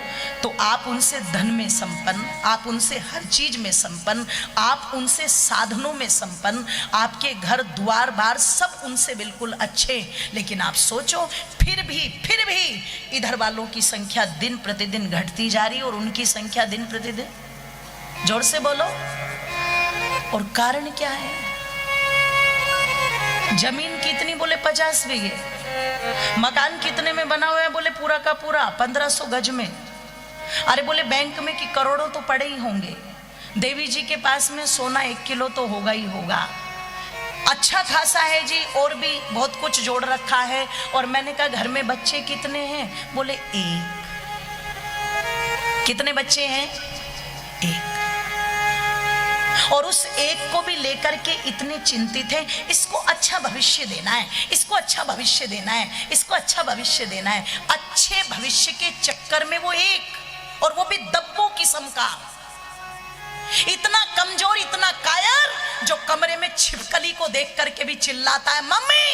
A: तो आप उनसे धन में संपन्न, आप उनसे हर चीज में संपन्न, आप उनसे साधनों में संपन्न, आपके घर द्वार बार सब उनसे बिल्कुल अच्छे, लेकिन आप सोचो फिर भी इधर वालों की संख्या दिन प्रतिदिन घटती जा रही और उनकी संख्या दिन प्रतिदिन, जोर से बोलो। और कारण क्या है? जमीन कितनी, बोले 50 बीघे। मकान कितने में बना हुआ है, बोले पूरा का पूरा 1500 गज में। अरे बोले बैंक में कि करोड़ों तो पड़े ही होंगे। देवी जी के पास में सोना 1 किलो तो होगा ही होगा, अच्छा खासा है जी, और भी बहुत कुछ जोड़ रखा है। और मैंने कहा घर में बच्चे कितने हैं, बोले 1। कितने बच्चे हैं? 1। और उस 1 को भी लेकर के इतने चिंतित हैं, इसको अच्छा भविष्य देना है, इसको अच्छा भविष्य देना है, इसको अच्छा भविष्य देना है। अच्छे भविष्य के चक्कर में वो 1, और वो भी दब्बू किस्म का, इतना कमजोर, इतना कायर, जो कमरे में छिपकली को देख करके भी चिल्लाता है मम्मी।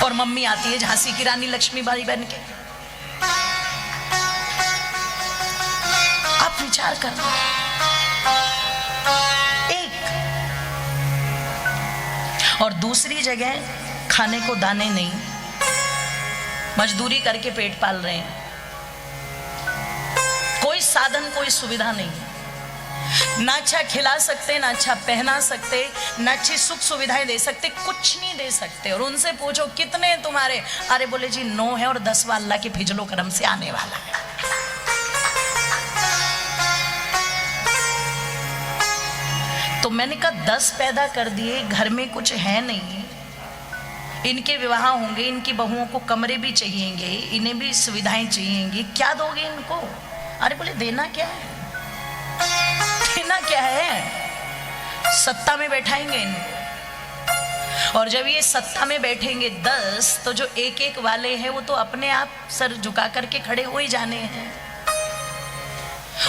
A: और मम्मी आती है झांसी की रानी लक्ष्मीबाई बन के। आप विचार करना, 1। और दूसरी जगह खाने को दाने नहीं, मजदूरी करके पेट पाल रहे हैं, कोई साधन कोई सुविधा नहीं, ना अच्छा खिला सकते, ना अच्छा पहना सकते, ना अच्छी सुख सुविधाएं दे सकते, कुछ नहीं दे सकते। और उनसे पूछो कितने तुम्हारे, अरे बोले जी 9 है और 10वां अल्लाह के फिजलो करम से आने वाला है। तो मैंने कहा 10 पैदा कर दिए, घर में कुछ है नहीं, इनके विवाह होंगे, इनकी बहुओं को कमरे भी चाहिएंगे, इन्हें भी सुविधाएं चाहिएंगी, क्या दोगे इनको? अरे बोले देना क्या है, देना क्या है, सत्ता में बैठाएंगे इनको। और जब ये सत्ता में बैठेंगे 10, तो जो 1-1 वाले हैं वो तो अपने आप सर झुका करके खड़े हो ही जाने हैं।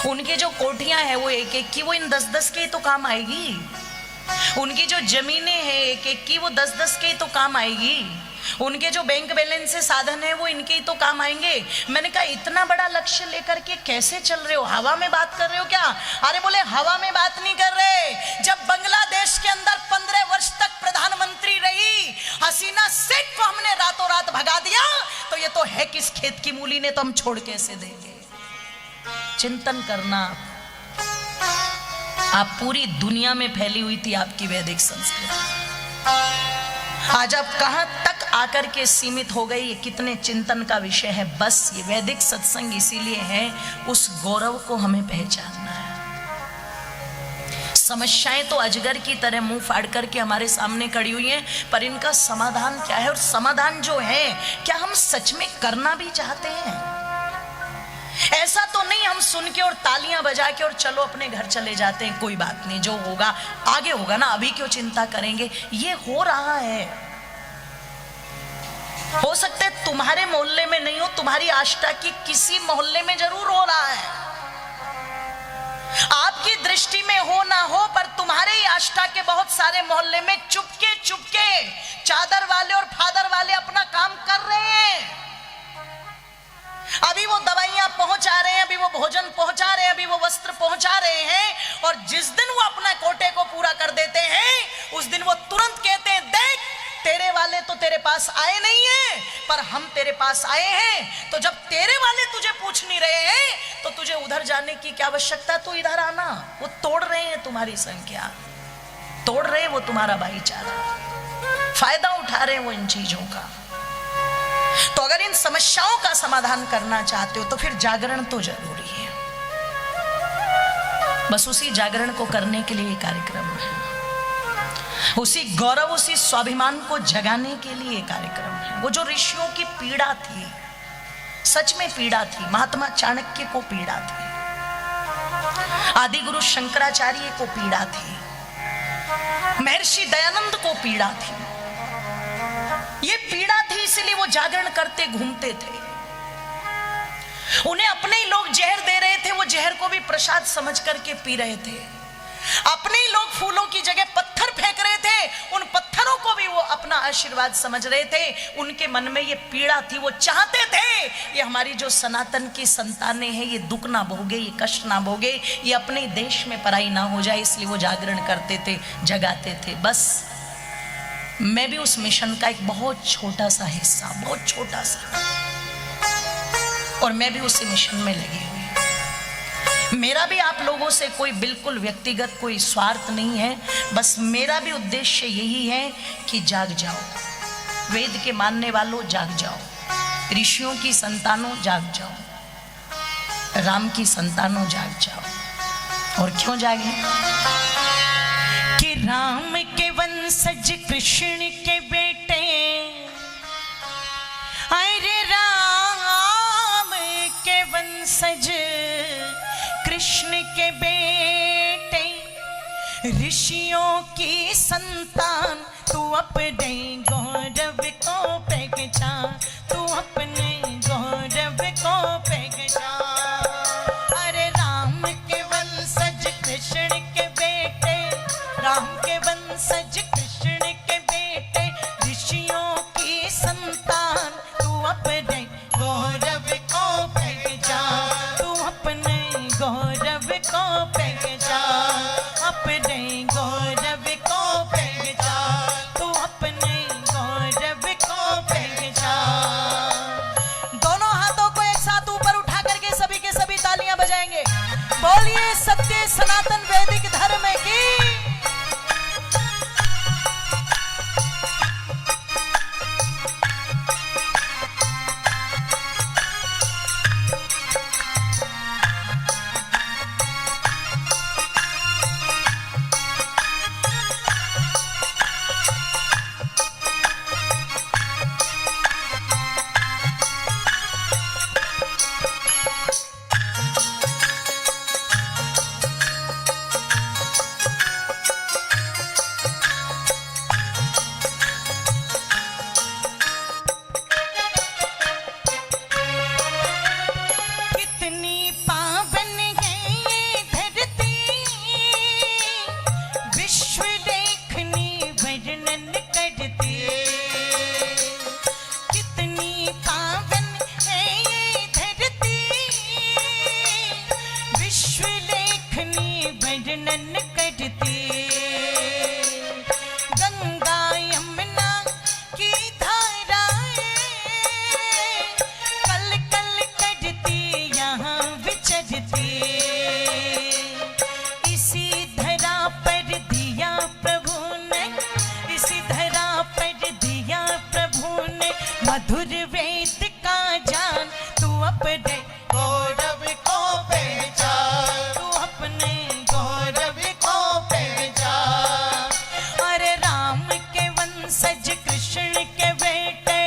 A: उनकी जो कोठियां हैं वो 1-1 की, वो इन 10-10 के ही तो काम आएगी। उनकी जो जमीनें हैं 1-1 की, वो 10-10 के ही तो काम आएगी। उनके जो बैंक बैलेंस से साधन है वो इनके ही तो काम आएंगे। मैंने कहा इतना बड़ा लक्ष्य लेकर के कैसे चल रहे हो, हवा में बात कर रहे हो क्या? अरे बोले हवा में बात नहीं कर रहे। जब बांग्लादेश के अंदर 15 वर्ष तक प्रधानमंत्री रही हसीना शेख को हमने रातों रात भगा दिया, तो ये तो है किस खेत की मूली ने, तो हम छोड़ कैसे देंगे? चिंतन करना, आप पूरी दुनिया में फैली हुई थी आपकी वैदिक संस्कृति, आज आप कहां तक आकर के सीमित हो गई, ये कितने चिंतन का विषय है। बस ये वैदिक सत्संग इसीलिए है, उस गौरव को हमें पहचानना है। समस्याएं तो अजगर की तरह मुंह फाड़ करके हमारे सामने खड़ी हुई हैं, पर इनका समाधान क्या है? और समाधान जो है, क्या हम सच में करना भी चाहते हैं? ऐसा तो नहीं हम सुन के और तालियां बजा के और चलो अपने घर चले जाते हैं, कोई बात नहीं, जो होगा आगे होगा ना, अभी क्यों चिंता करेंगे। ये हो रहा है, हो सकता है तुम्हारे मोहल्ले में नहीं हो, तुम्हारी आष्टा की किसी मोहल्ले में जरूर हो रहा है, आपकी दृष्टि में हो ना हो, पर तुम्हारे ही आष्टा के बहुत सारे मोहल्ले में चुपके चुपके चादर वाले और फादर वाले अपना काम कर रहे हैं। अभी वो दवाइयां पहुंचा रहे हैं, अभी वो भोजन पहुंचा रहे हैं, अभी वो वस्त्र पहुंचा रहे हैं, और जिस दिन वो अपना कोटे को पूरा कर देते हैं उस दिन वो तुरंत कहते हैं, देख तेरे वाले तो तेरे पास आए नहीं हैं, पर हम तेरे पास आए हैं। तो जब तेरे वाले तुझे पूछ नहीं रहे हैं तो तुझे उधर जाने की क्या आवश्यकता, तू इधर आना। वो तोड़ रहे हैं तुम्हारी संख्या, तोड़ रहे हैं वो तुम्हारा भाईचारा, फायदा उठा रहे हैं वो इन चीजों का। तो अगर इन समस्याओं का समाधान करना चाहते हो तो फिर जागरण तो जरूरी है। बस उसी जागरण को करने के लिए कार्यक्रम है, उसी गौरव उसी स्वाभिमान को जगाने के लिए कार्यक्रम है। वो जो ऋषियों की पीड़ा थी, सच में पीड़ा थी, महात्मा चाणक्य को पीड़ा थी, आदि गुरु शंकराचार्य को पीड़ा थी, महर्षि दयानंद को पीड़ा थी, ये पीड़ा थी, इसलिए वो जागरण करते घूमते थे। उन्हें अपने ही लोग जहर दे रहे थे, वो जहर को भी प्रसाद समझ करके पी रहे थे। अपने ही लोग फूलों की जगह पत्थर फेंक रहे थे, उन पत्थरों को भी वो अपना आशीर्वाद समझ रहे थे। उनके मन में ये पीड़ा थी, वो चाहते थे ये हमारी जो सनातन की संतानें हैं ये दुख ना भोगे, ये कष्ट ना भोगे, ये अपने देश में पराई ना हो जाए, इसलिए वो जागरण करते थे, जगाते थे। बस मैं भी उस मिशन का एक बहुत छोटा सा हिस्सा, बहुत छोटा सा, और मैं भी उसी मिशन में लगी हुई। मेरा भी आप लोगों से कोई बिल्कुल व्यक्तिगत कोई स्वार्थ नहीं है, बस मेरा भी उद्देश्य यही है कि जाग जाओ, वेद के मानने वालों जाग जाओ, ऋषियों की संतानों जाग जाओ, राम की संतानों जाग जाओ। और क्यों जागे? कि राम के वंशज कृष्ण के बेटे, अरे राम के वंशज कृष्ण के बेटे, ऋषियों की संतान, तू अपने गौरव को पहचान, तू अपने गौरव को पहचान। अरे राम के वंशज कृष्ण के बेटे, राम के वंशज कृष्ण के बेटे, ऋषियों की संतान, तू अपने गौरव को पहचान, तू अपने गौरव को पहचान, अपने गौरव को पहचान, तू अपने गौरव को पहचान। दोनों हाथों को एक साथ ऊपर उठा करके सभी के सभी तालियां बजाएंगे। बोलिए सत्य सनातन वैदिक धर्म की। मधुर वेद का जान, तू अपने गौरव को पहचान, तू अपने गौरव को पहचान। अरे राम के वंशज कृष्ण के बेटे,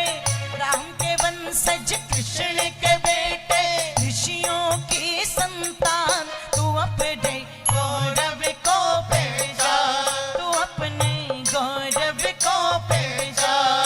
A: राम के वंशज कृष्ण के बेटे, ऋषियों की संतान, तू अपने गौरव को पहचान, तू अपने गौरव को पहचान।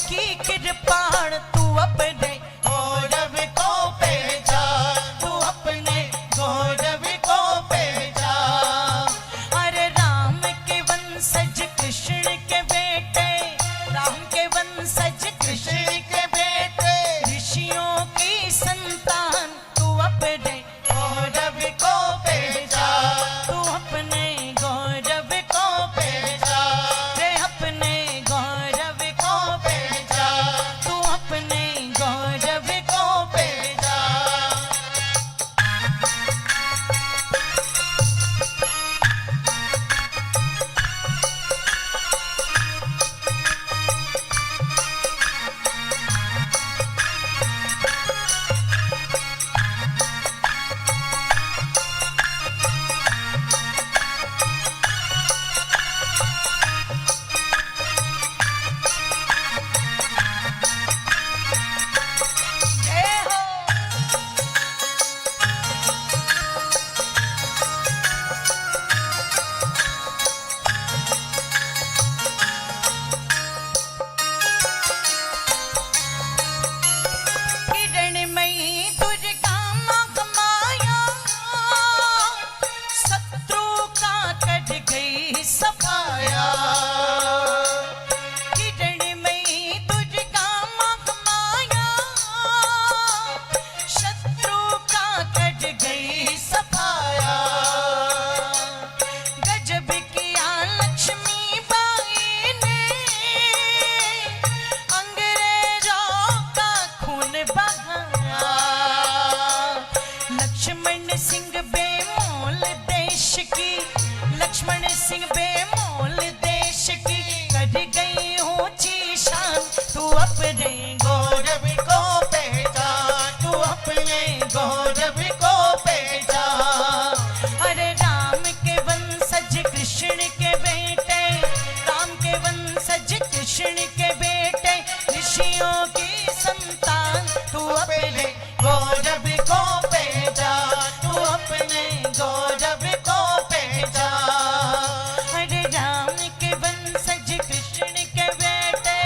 A: की कृपाण तू अपने गौरव को पहचान, तू अपने गौरव को पहचान। अरे राम के वंशज कृष्ण के बेटे, राम के वंशज कृष्ण के बेटे, ऋषियों की संतान तू अपने गौरव को पहचान, तू अपने गौरव को पहचान, रे अपने गौरव को पहचान, तू अपने गौरव को पहचान। जय हो। किरणमयी दुर्गा माया, शत्रु का कर गई सफाया। किरणमयी दुर्गा माया, शत्रु का कर गई सफाया। गजब किया लक्ष्मी बाई ने, अंग्रेजों का खून बहाया। लक्ष्मण सिंह बेमोल देश की, लक्ष्मण सिंह बेमोल देश की कर गई ऊंची शान, तू अपने गौरव को पहचान, तू अपने गौरव को पहचान। अरे राम के वंशज कृष्ण के बेटे, राम के वंशज कृष्ण के बेटे, ऋषियों की संतान तू अपने गौरव को पहचान, तू अपने गौरव को पहचान। अरे राम के वंशज कृष्ण के बेटे,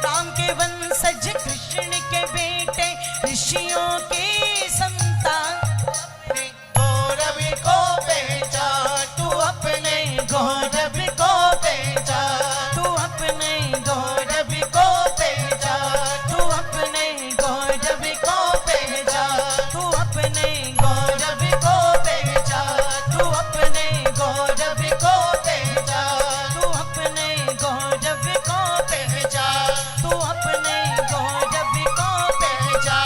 A: राम के वंशज कृष्ण के बेटे, ऋषियों की संतान अपने गौरव को पहचान, तू अपने गौरव को पहचान, तू अपने गौरव को पहचान, तू अपने गौरव को पहचान, तू अपने गौरव को पहचान, तू अपने गौरव को पहचान, तू अपने गौरव को पहचान, तू अपने गौरव को पहचान,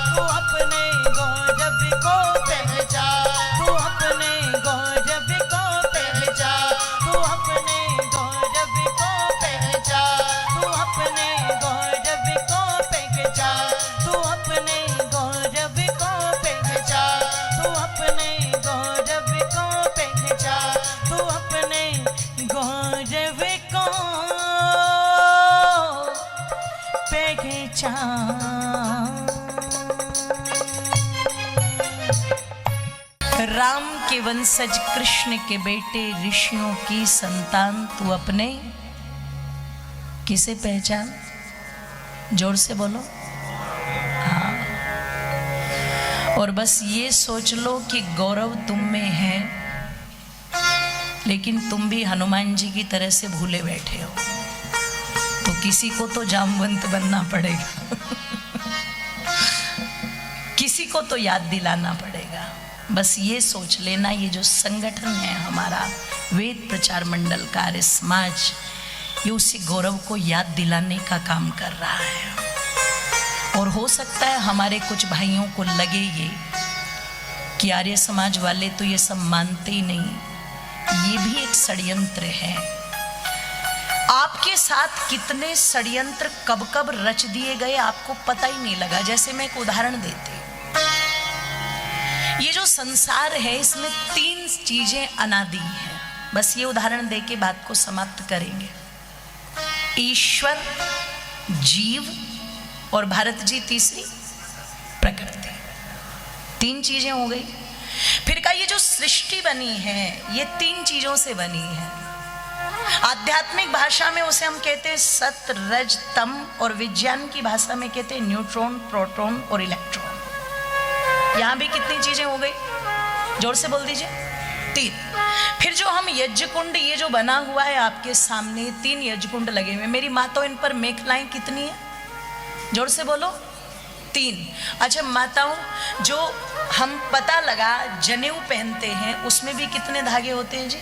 A: तू अपने गौरव को पहचान, तू अपने गौरव को पहचान, तू अपने गौरव को पहचान, तू अपने गौरव को पहचान, तू अपने गौरव को पहचान, तू अपने गौरव को पहचान, तू अपने गौरव को पहचान। राम के वंशज कृष्ण के बेटे, ऋषियों की संतान तू अपने किसे पहचान? जोर से बोलो। हाँ। और बस ये सोच लो कि गौरव तुम में है, लेकिन तुम भी हनुमान जी की तरह से भूले बैठे हो, तो किसी को तो जामवंत बनना पड़ेगा किसी को तो याद दिलाना पड़ेगा। बस ये सोच लेना, ये जो संगठन है हमारा वेद प्रचार मंडल कार्य समाज, ये उसी गौरव को याद दिलाने का काम कर रहा है। और हो सकता है हमारे कुछ भाइयों को लगे ये कि आर्य समाज वाले तो ये सब मानते ही नहीं, ये भी एक षड्यंत्र है। आपके साथ कितने षड्यंत्र कब कब रच दिए गए आपको पता ही नहीं लगा। जैसे मैं एक उदाहरण देती हूँ, ये जो संसार है इसमें 3 चीजें अनादि हैं। बस ये उदाहरण दे के बात को समाप्त करेंगे। ईश्वर, जीव और भारत जी तीसरी प्रकृति। 3 चीजें हो गई। फिर का ये जो सृष्टि बनी है ये 3 चीजों से बनी है। आध्यात्मिक भाषा में उसे हम कहते हैं सत, रज, तम, और विज्ञान की भाषा में कहते हैं न्यूट्रॉन, प्रोटॉन और इलेक्ट्रॉन। यहां भी कितनी चीजें हो गई, जोर से बोल दीजिए, 3। फिर जो हम यज्ञ कुंड, ये जो बना हुआ है आपके सामने, 3 यज्ञ कुंड लगे हुए। मेरी माताओं, इन पर मेखलाएं कितनी है, जोर से बोलो, 3। अच्छा माताओं, जो हम पता लगा जनेऊ पहनते हैं, उसमें भी कितने धागे होते हैं जी,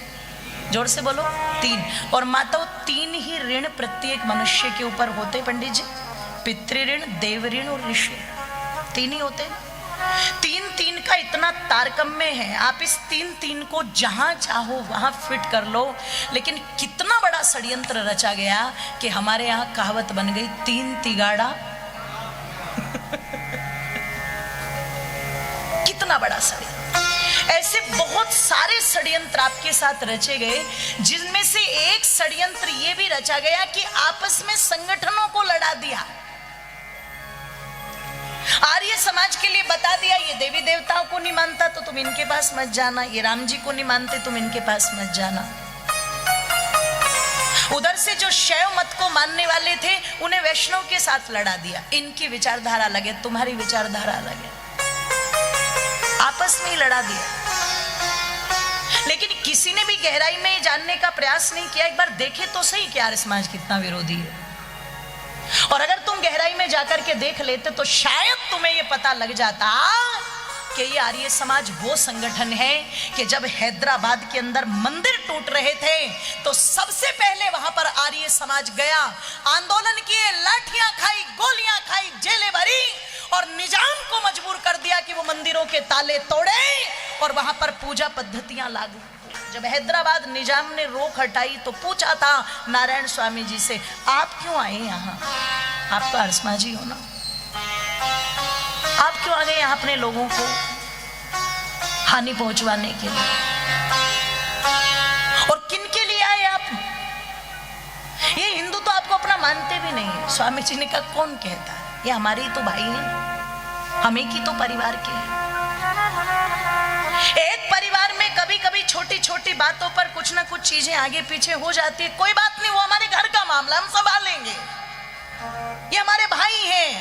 A: जोर से बोलो, 3। और माताओं, 3 ही ऋण प्रत्येक मनुष्य के ऊपर होते पंडित जी, पितृ ऋण, देव ऋण और ऋषि, 3 ही होते हैं। 3 का इतना तारतम्य है, आप इस 3 को जहां चाहो वहां फिट कर लो। लेकिन कितना बड़ा षड्यंत्र रचा गया कि हमारे यहाँ कहावत बन गई, 3 तिगाड़ा। कितना बड़ा षड्यंत्र। ऐसे बहुत सारे षड्यंत्र आपके साथ रचे गए, जिनमें से एक षड्यंत्र ये भी रचा गया कि आपस में संगठनों को लड़ा दिया। आर्य समाज के लिए बता दिया, ये देवी देवताओं को नहीं मानता तो तुम इनके पास मत जाना, ये राम जी को नहीं मानते तुम इनके पास मत जाना। उधर से जो शैव मत को मानने वाले थे, उन्हें वैष्णव के साथ लड़ा दिया। इनकी विचारधारा अलग है, तुम्हारी विचारधारा अलग है, आपस में ही लड़ा दिया। लेकिन किसी ने भी गहराई में जानने का प्रयास नहीं किया। एक बार देखे तो सही कि आर्य समाज कितना विरोधी है। और अगर तुम गहराई में जाकर के देख लेते तो शायद तुम्हें यह पता लग जाता कि ये आर्य समाज वो संगठन है कि जब हैदराबाद के अंदर मंदिर टूट रहे थे तो सबसे पहले वहां पर आर्य समाज गया, आंदोलन किए, लाठियां खाई, गोलियां खाई, जेलें भरी और निजाम को मजबूर कर दिया कि वो मंदिरों के ताले तोड़े और वहां पर पूजा पद्धतियां लागू। जब हैदराबाद निजाम ने रोक हटाई तो पूछा था नारायण स्वामी जी से, आप क्यों आए यहाँ? आप तो आर्यसमाजी हो ना, आप क्यों आ गए यहाँ अपने लोगों को हानि पहुंचवाने के लिए? और किन के लिए आए आप? ये हिंदू तो आपको अपना मानते भी नहीं है। स्वामी जी ने कहा, कौन कहता है, ये हमारे ही तो भाई हैं, हमें की तो परिवार के हैं। एक परिवार में कभी कभी छोटी छोटी बातों पर कुछ ना कुछ चीजें आगे पीछे हो जाती है, कोई बात नहीं, वो हमारे घर का मामला, हम संभालेंगे, ये हमारे भाई हैं।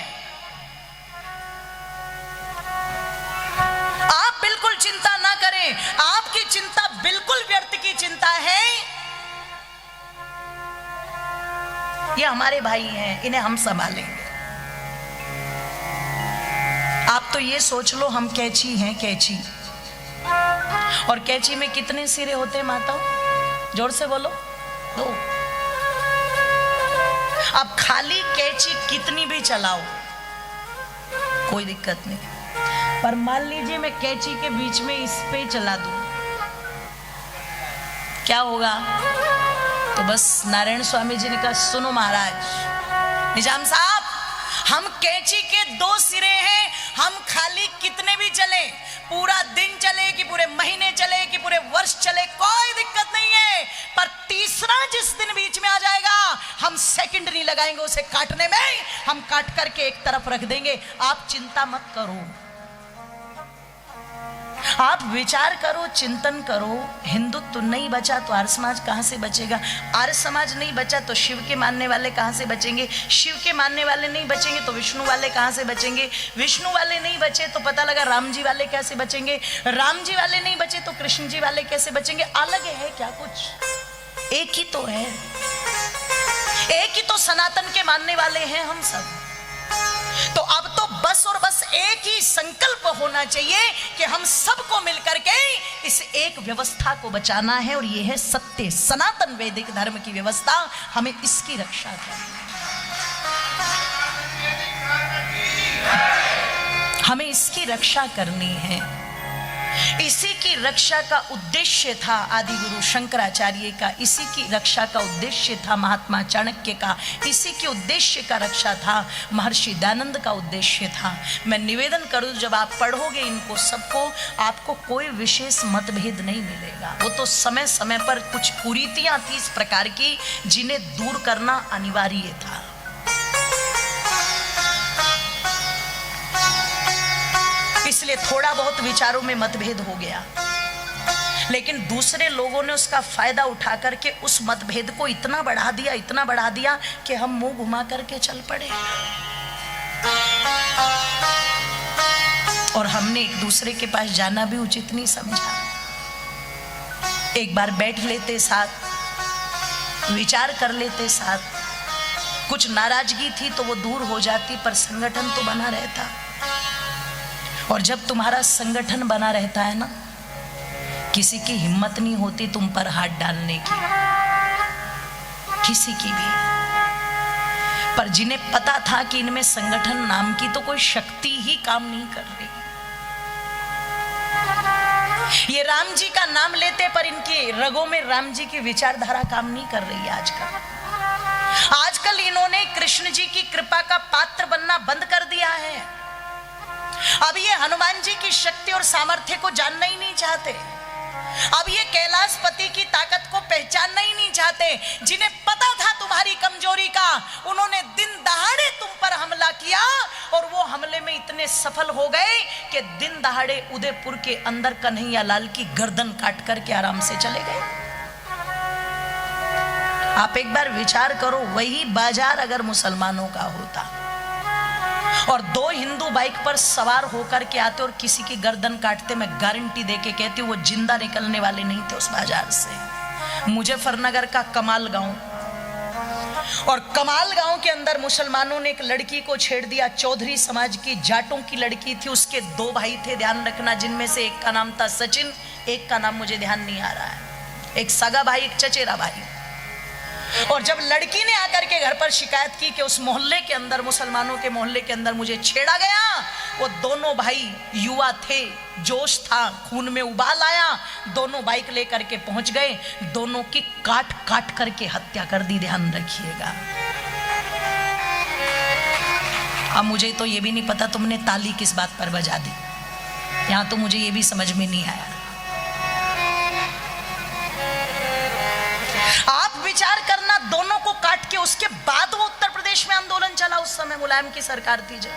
A: आप बिल्कुल चिंता ना करें, आपकी चिंता बिल्कुल व्यर्थ की चिंता है। ये हमारे भाई हैं, इन्हें हम संभालेंगे। आप तो ये सोच लो हम कैची हैं, कैची। और कैची में कितने सिरे होते हैं माता? जोर से बोलो, 2। अब खाली कैची कितनी भी चलाओ कोई दिक्कत नहीं, पर मान लीजिए मैं कैची के बीच में इस पे चला दूं, क्या होगा? तो बस नारायण स्वामी जी ने कहा, सुनो महाराज निजाम साहब, हम कैची के 2 सिरे हैं, हम खाली कितने भी चले, पूरा दिन चले कि पूरे महीने चले कि पूरे वर्ष चले, कोई दिक्कत नहीं है, पर तीसरा जिस दिन बीच में आ जाएगा हम सेकंड नहीं लगाएंगे उसे काटने में, हम काट करके एक तरफ रख देंगे। आप चिंता मत करो, आप विचार करो, चिंतन करो। हिंदुत्व नहीं बचा तो आर्य समाज कहां से बचेगा? आर्य समाज नहीं बचा तो शिव के मानने वाले कहां से बचेंगे? शिव के मानने वाले नहीं बचेंगे तो विष्णु वाले कहां से बचेंगे? विष्णु वाले नहीं बचे तो पता लगा राम जी वाले कैसे बचेंगे? राम जी वाले नहीं बचे तो कृष्ण जी वाले कैसे बचेंगे? अलग है क्या कुछ? एक ही तो है, एक ही तो सनातन के मानने वाले हैं हम सब। तो अब तो बस और बस एक ही संकल्प होना चाहिए कि हम सबको मिलकर के इस एक व्यवस्था को बचाना है, और ये है सत्य सनातन वैदिक धर्म की व्यवस्था। हमें इसकी रक्षा करनी है, हमें इसकी रक्षा करनी है। इसी की रक्षा का उद्देश्य था आदि गुरु शंकराचार्य का, इसी की रक्षा का उद्देश्य था महात्मा चाणक्य का, इसी के उद्देश्य का रक्षा था महर्षि दयानंद का उद्देश्य था। मैं निवेदन करूं, जब आप पढ़ोगे इनको सबको, आपको कोई विशेष मतभेद नहीं मिलेगा। वो तो समय समय पर कुछ कुरीतियां थी इस प्रकार की जिन्हें दूर करना अनिवार्य था। इसलिए थोड़ा बहुत विचारों में मतभेद हो गया, लेकिन दूसरे लोगों ने उसका फायदा उठा करके उस मतभेद को इतना बढ़ा दिया कि हम मुंह घुमा करके चल पड़े और हमने एक दूसरे के पास जाना भी उचित नहीं समझा। एक बार बैठ लेते साथ, विचार कर लेते साथ, कुछ नाराजगी थी तो वो दूर हो जाती, पर संगठन तो बना रहता। और जब तुम्हारा संगठन बना रहता है ना, किसी की हिम्मत नहीं होती तुम पर हाथ डालने की, किसी की भी। पर जिन्हें पता था कि इनमें संगठन नाम की तो कोई शक्ति ही काम नहीं कर रही, ये राम जी का नाम लेते पर इनकी रगों में राम जी की विचारधारा काम नहीं कर रही है। आजकल इन्होंने कृष्ण जी की कृपा का पात्र बनना बंद कर दिया है। अब ये हनुमान जी की शक्ति और सामर्थ्य को जानना ही नहीं चाहते। अब ये कैलाशपति की ताकत को पहचानना ही नहीं चाहते। जिन्हें पता था तुम्हारी कमजोरी का, उन्होंने दिन दहाड़े तुम पर हमला किया और वो हमले में इतने सफल हो गए कि दिन दहाड़े उदयपुर के अंदर कन्हैया लाल की गर्दन काट करके आराम से चले गए। आप एक बार विचार करो, वही बाजार अगर मुसलमानों का होता और दो हिंदू बाइक पर सवार होकर के आते और किसी की गर्दन काटते, मैं गारंटी देके कहती हूँ वो जिंदा निकलने वाले नहीं थे उस बाजार से। मुजफ्फरनगर का कमाल गांव, और कमाल गांव के अंदर मुसलमानों ने एक लड़की को छेड़ दिया। चौधरी समाज की जाटों की लड़की थी, उसके दो भाई थे, ध्यान रखना, जिनमें से एक का नाम था सचिन, एक का नाम मुझे ध्यान नहीं आ रहा है, एक सगा भाई एक चचेरा भाई। और जब लड़की ने आकर के घर पर शिकायत की कि उस मोहल्ले के अंदर, मुसलमानों के मोहल्ले के अंदर मुझे छेड़ा गया, वो दोनों भाई युवा थे, जोश था, खून में उबाल आया, दोनों बाइक लेकर के पहुंच गए, दोनों की काट काट करके हत्या कर दी। ध्यान रखिएगा। अब मुझे तो ये भी नहीं पता तुमने ताली किस बात पर बजा दी, यहां तो मुझे ये भी समझ में नहीं आया। आप विचार करना, दोनों को काट के उसके बाद वो उत्तर प्रदेश में आंदोलन चला, उस समय मुलायम की सरकार थी जब।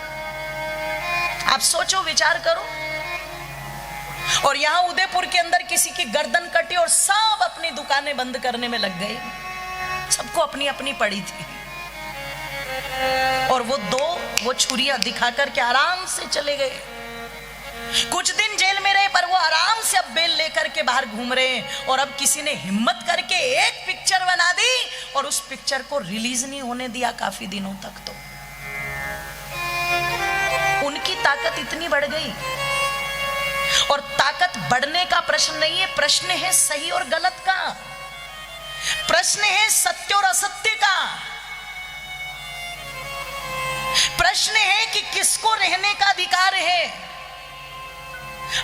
A: आप सोचो, विचार करो। और यहां उदयपुर के अंदर किसी की गर्दन कटी और सब अपनी दुकानें बंद करने में लग गए, सबको अपनी अपनी पड़ी थी। और वो छुरियां दिखा करके आराम से चले गए। कुछ दिन जेल में रहे, पर वो आराम से अब बेल लेकर के बाहर घूम रहे हैं। और अब किसी ने हिम्मत करके एक पिक्चर बना दी और उस पिक्चर को रिलीज नहीं होने दिया काफी दिनों तक। तो उनकी ताकत इतनी बढ़ गई। और ताकत बढ़ने का प्रश्न नहीं है, प्रश्न है सही और गलत का, प्रश्न है सत्य और असत्य का, प्रश्न है कि किसको रहने का अधिकार है।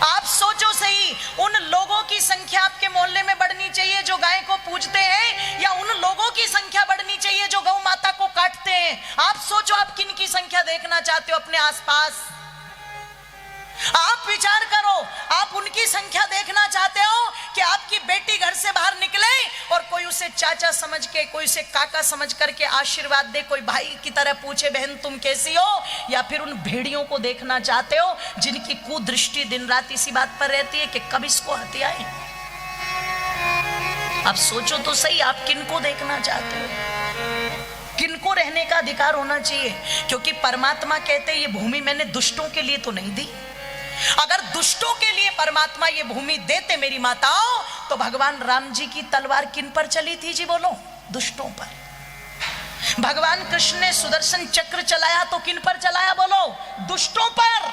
A: आप सोचो सही, उन लोगों की संख्या आपके मोहल्ले में बढ़नी चाहिए जो गाय को पूजते हैं, या उन लोगों की संख्या बढ़नी चाहिए जो गौ माता को काटते हैं? आप सोचो, आप किन की संख्या देखना चाहते हो अपने आसपास? आप विचार करो, आप उनकी संख्या देखना चाहते हो कि आपकी बेटी घर से बाहर निकले और कोई उसे चाचा समझ के, कोई उसे काका समझ करके आशीर्वाद दे, कोई भाई की तरह पूछे बहन तुम कैसी हो? या फिर उन भेड़ियों को देखना चाहते हो जिनकी कुदृष्टि दिन रात इसी बात पर रहती है कि कब इसको हत्याएं? आप सोचो तो सही, आप किनको देखना चाहते हो? किनको रहने का अधिकार होना चाहिए? क्योंकि परमात्मा कहते हैं ये भूमि मैंने दुष्टों के लिए तो नहीं दी। अगर दुष्टों के लिए परमात्मा ये भूमि देते मेरी माताओं, तो भगवान राम जी की तलवार किन पर चली थी जी? बोलो, दुष्टों पर। भगवान कृष्ण ने सुदर्शन चक्र चलाया तो किन पर चलाया? बोलो, दुष्टों पर।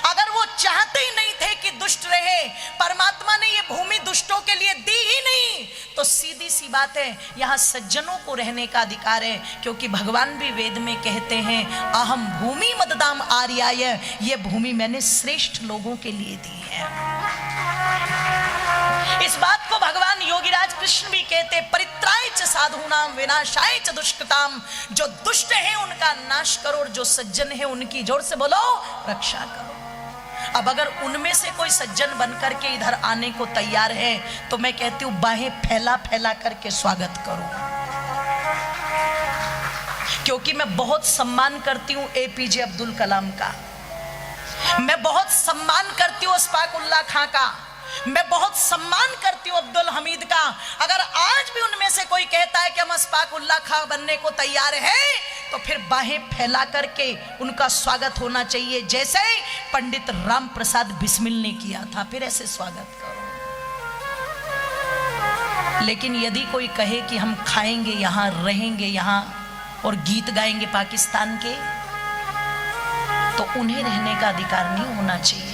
A: अगर वो चाहते ही नहीं थे कि दुष्ट रहे, परमात्मा ने ये भूमि दुष्टों के लिए दी ही नहीं, तो सीधी सी बात है यहां सज्जनों को रहने का अधिकार है। क्योंकि भगवान भी वेद में कहते हैं अहम भूमि मददाम आर्याय, ये भूमि मैंने श्रेष्ठ लोगों के लिए दी है। इस बात को भगवान योगीराज कृष्ण भी कहते, परित्राय च साधूनाम विनाशाय च दुष्कृताम, जो दुष्ट है उनका नाश करो और जो सज्जन है उनकी, जोर से बोलो, रक्षा करो। अब अगर उनमें से कोई सज्जन बनकर के इधर आने को तैयार है तो मैं कहती हूं बाहें फैला फैला करके स्वागत करो। क्योंकि मैं बहुत सम्मान करती हूं एपीजे अब्दुल कलाम का, मैं बहुत सम्मान करती हूं अशफाक उल्लाह खां का, मैं बहुत सम्मान करती हूँ अब्दुल हमीद का। अगर आज भी उनमें से कोई कहता है कि हम अस्फाकुल्लाह खां बनने को तैयार हैं, तो फिर बाहें फैला करके उनका स्वागत होना चाहिए, जैसे पंडित राम प्रसाद बिस्मिल ने किया था। फिर ऐसे स्वागत करो। लेकिन यदि कोई कहे कि हम खाएंगे यहाँ, रहेंगे यहाँ और गीत गाएंगे पाकिस्तान के, तो उन्हें रहने का अधिकार नहीं होना चाहिए।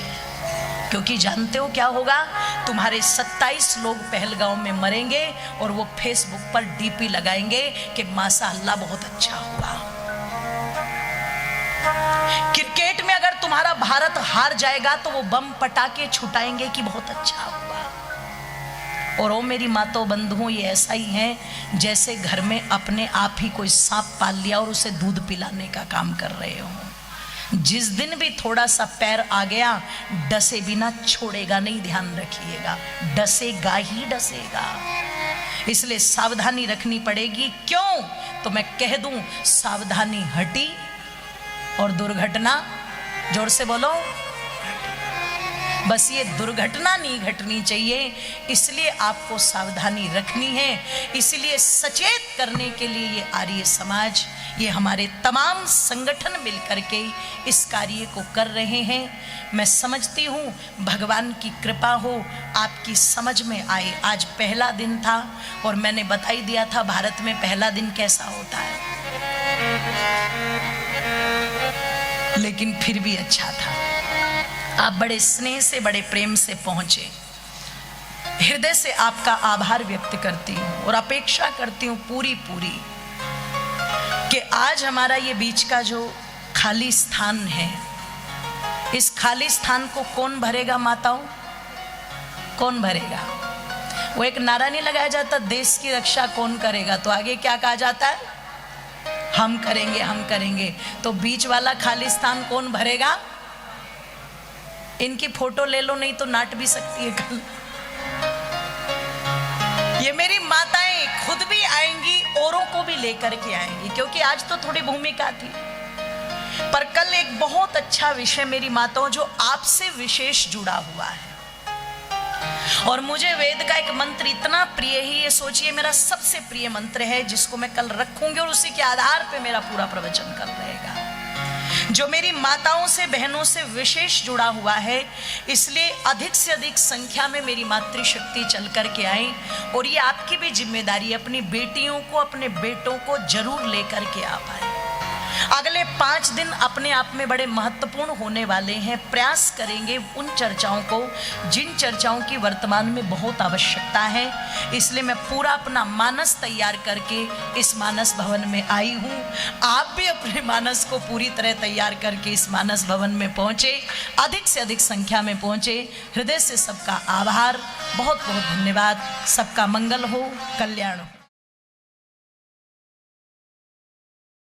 A: क्योंकि जानते हो क्या होगा? तुम्हारे 27 लोग पहलगांव में मरेंगे और वो फेसबुक पर डीपी लगाएंगे कि माशाअल्लाह बहुत अच्छा हुआ। क्रिकेट में अगर तुम्हारा भारत हार जाएगा तो वो बम पटाखे छुटाएंगे कि बहुत अच्छा हुआ। और ओ मेरी मातो बंधुओं, ये ऐसा ही है जैसे घर में अपने आप ही कोई सांप पाल लिया और उसे दूध पिलाने का काम कर रहे हो। जिस दिन भी थोड़ा सा पैर आ गया, डसे बिना छोड़ेगा नहीं, ध्यान रखिएगा, डसेगा ही डसेगा। इसलिए सावधानी रखनी पड़ेगी। क्यों? तो मैं कह दूं, सावधानी हटी और दुर्घटना, जोर से बोलो, बस ये दुर्घटना नहीं घटनी चाहिए। इसलिए आपको सावधानी रखनी है। इसलिए सचेत करने के लिए ये आर्य समाज, ये हमारे तमाम संगठन मिलकर के इस कार्य को कर रहे हैं। मैं समझती हूँ भगवान की कृपा हो, आपकी समझ में आए। आज पहला दिन था और मैंने बता ही दिया था भारत में पहला दिन कैसा होता है, लेकिन फिर भी अच्छा था। आप बड़े स्नेह से, बड़े प्रेम से पहुंचे। हृदय से आपका आभार व्यक्त करती हूँ और अपेक्षा करती हूँ पूरी कि आज हमारा ये बीच का जो खाली स्थान है, इस खाली स्थान को कौन भरेगा माताओं? कौन भरेगा? वो एक नारा नहीं लगाया जाता, देश की रक्षा कौन करेगा? तो आगे क्या कहा जाता है? हम करेंगे, हम करेंगे। तो बीच वाला खाली स्थान कौन भरेगा? इनकी फोटो ले लो, नहीं तो नाट भी सकती है कल। ये मेरी माताएं खुद भी आएंगी, औरों को भी लेकर के आएंगी, क्योंकि आज तो थोड़ी भूमिका थी, पर कल एक बहुत अच्छा विषय मेरी माताओं जो आपसे विशेष जुड़ा हुआ है। और मुझे वेद का एक मंत्र इतना प्रिय है, ये सोचिए मेरा सबसे प्रिय मंत्र है, जिसको मैं कल रखूंगी और उसी के आधार पे मेरा पूरा प्रवचन कल रहेगा, जो मेरी माताओं से, बहनों से विशेष जुड़ा हुआ है। इसलिए अधिक से अधिक संख्या में मेरी मातृशक्ति चल कर के आई। और ये आपकी भी जिम्मेदारी है, अपनी बेटियों को, अपने बेटों को जरूर लेकर के आ पाए। अगले 5 दिन अपने आप में बड़े महत्वपूर्ण होने वाले हैं। प्रयास करेंगे उन चर्चाओं को जिन चर्चाओं की वर्तमान में बहुत आवश्यकता है। इसलिए मैं पूरा अपना मानस तैयार करके इस मानस भवन में आई हूँ। आप भी अपने मानस को पूरी तरह तैयार करके इस मानस भवन में पहुँचे, अधिक से अधिक संख्या में पहुँचे। हृदय से सबका आभार, बहुत बहुत धन्यवाद। सबका मंगल हो, कल्याण हो।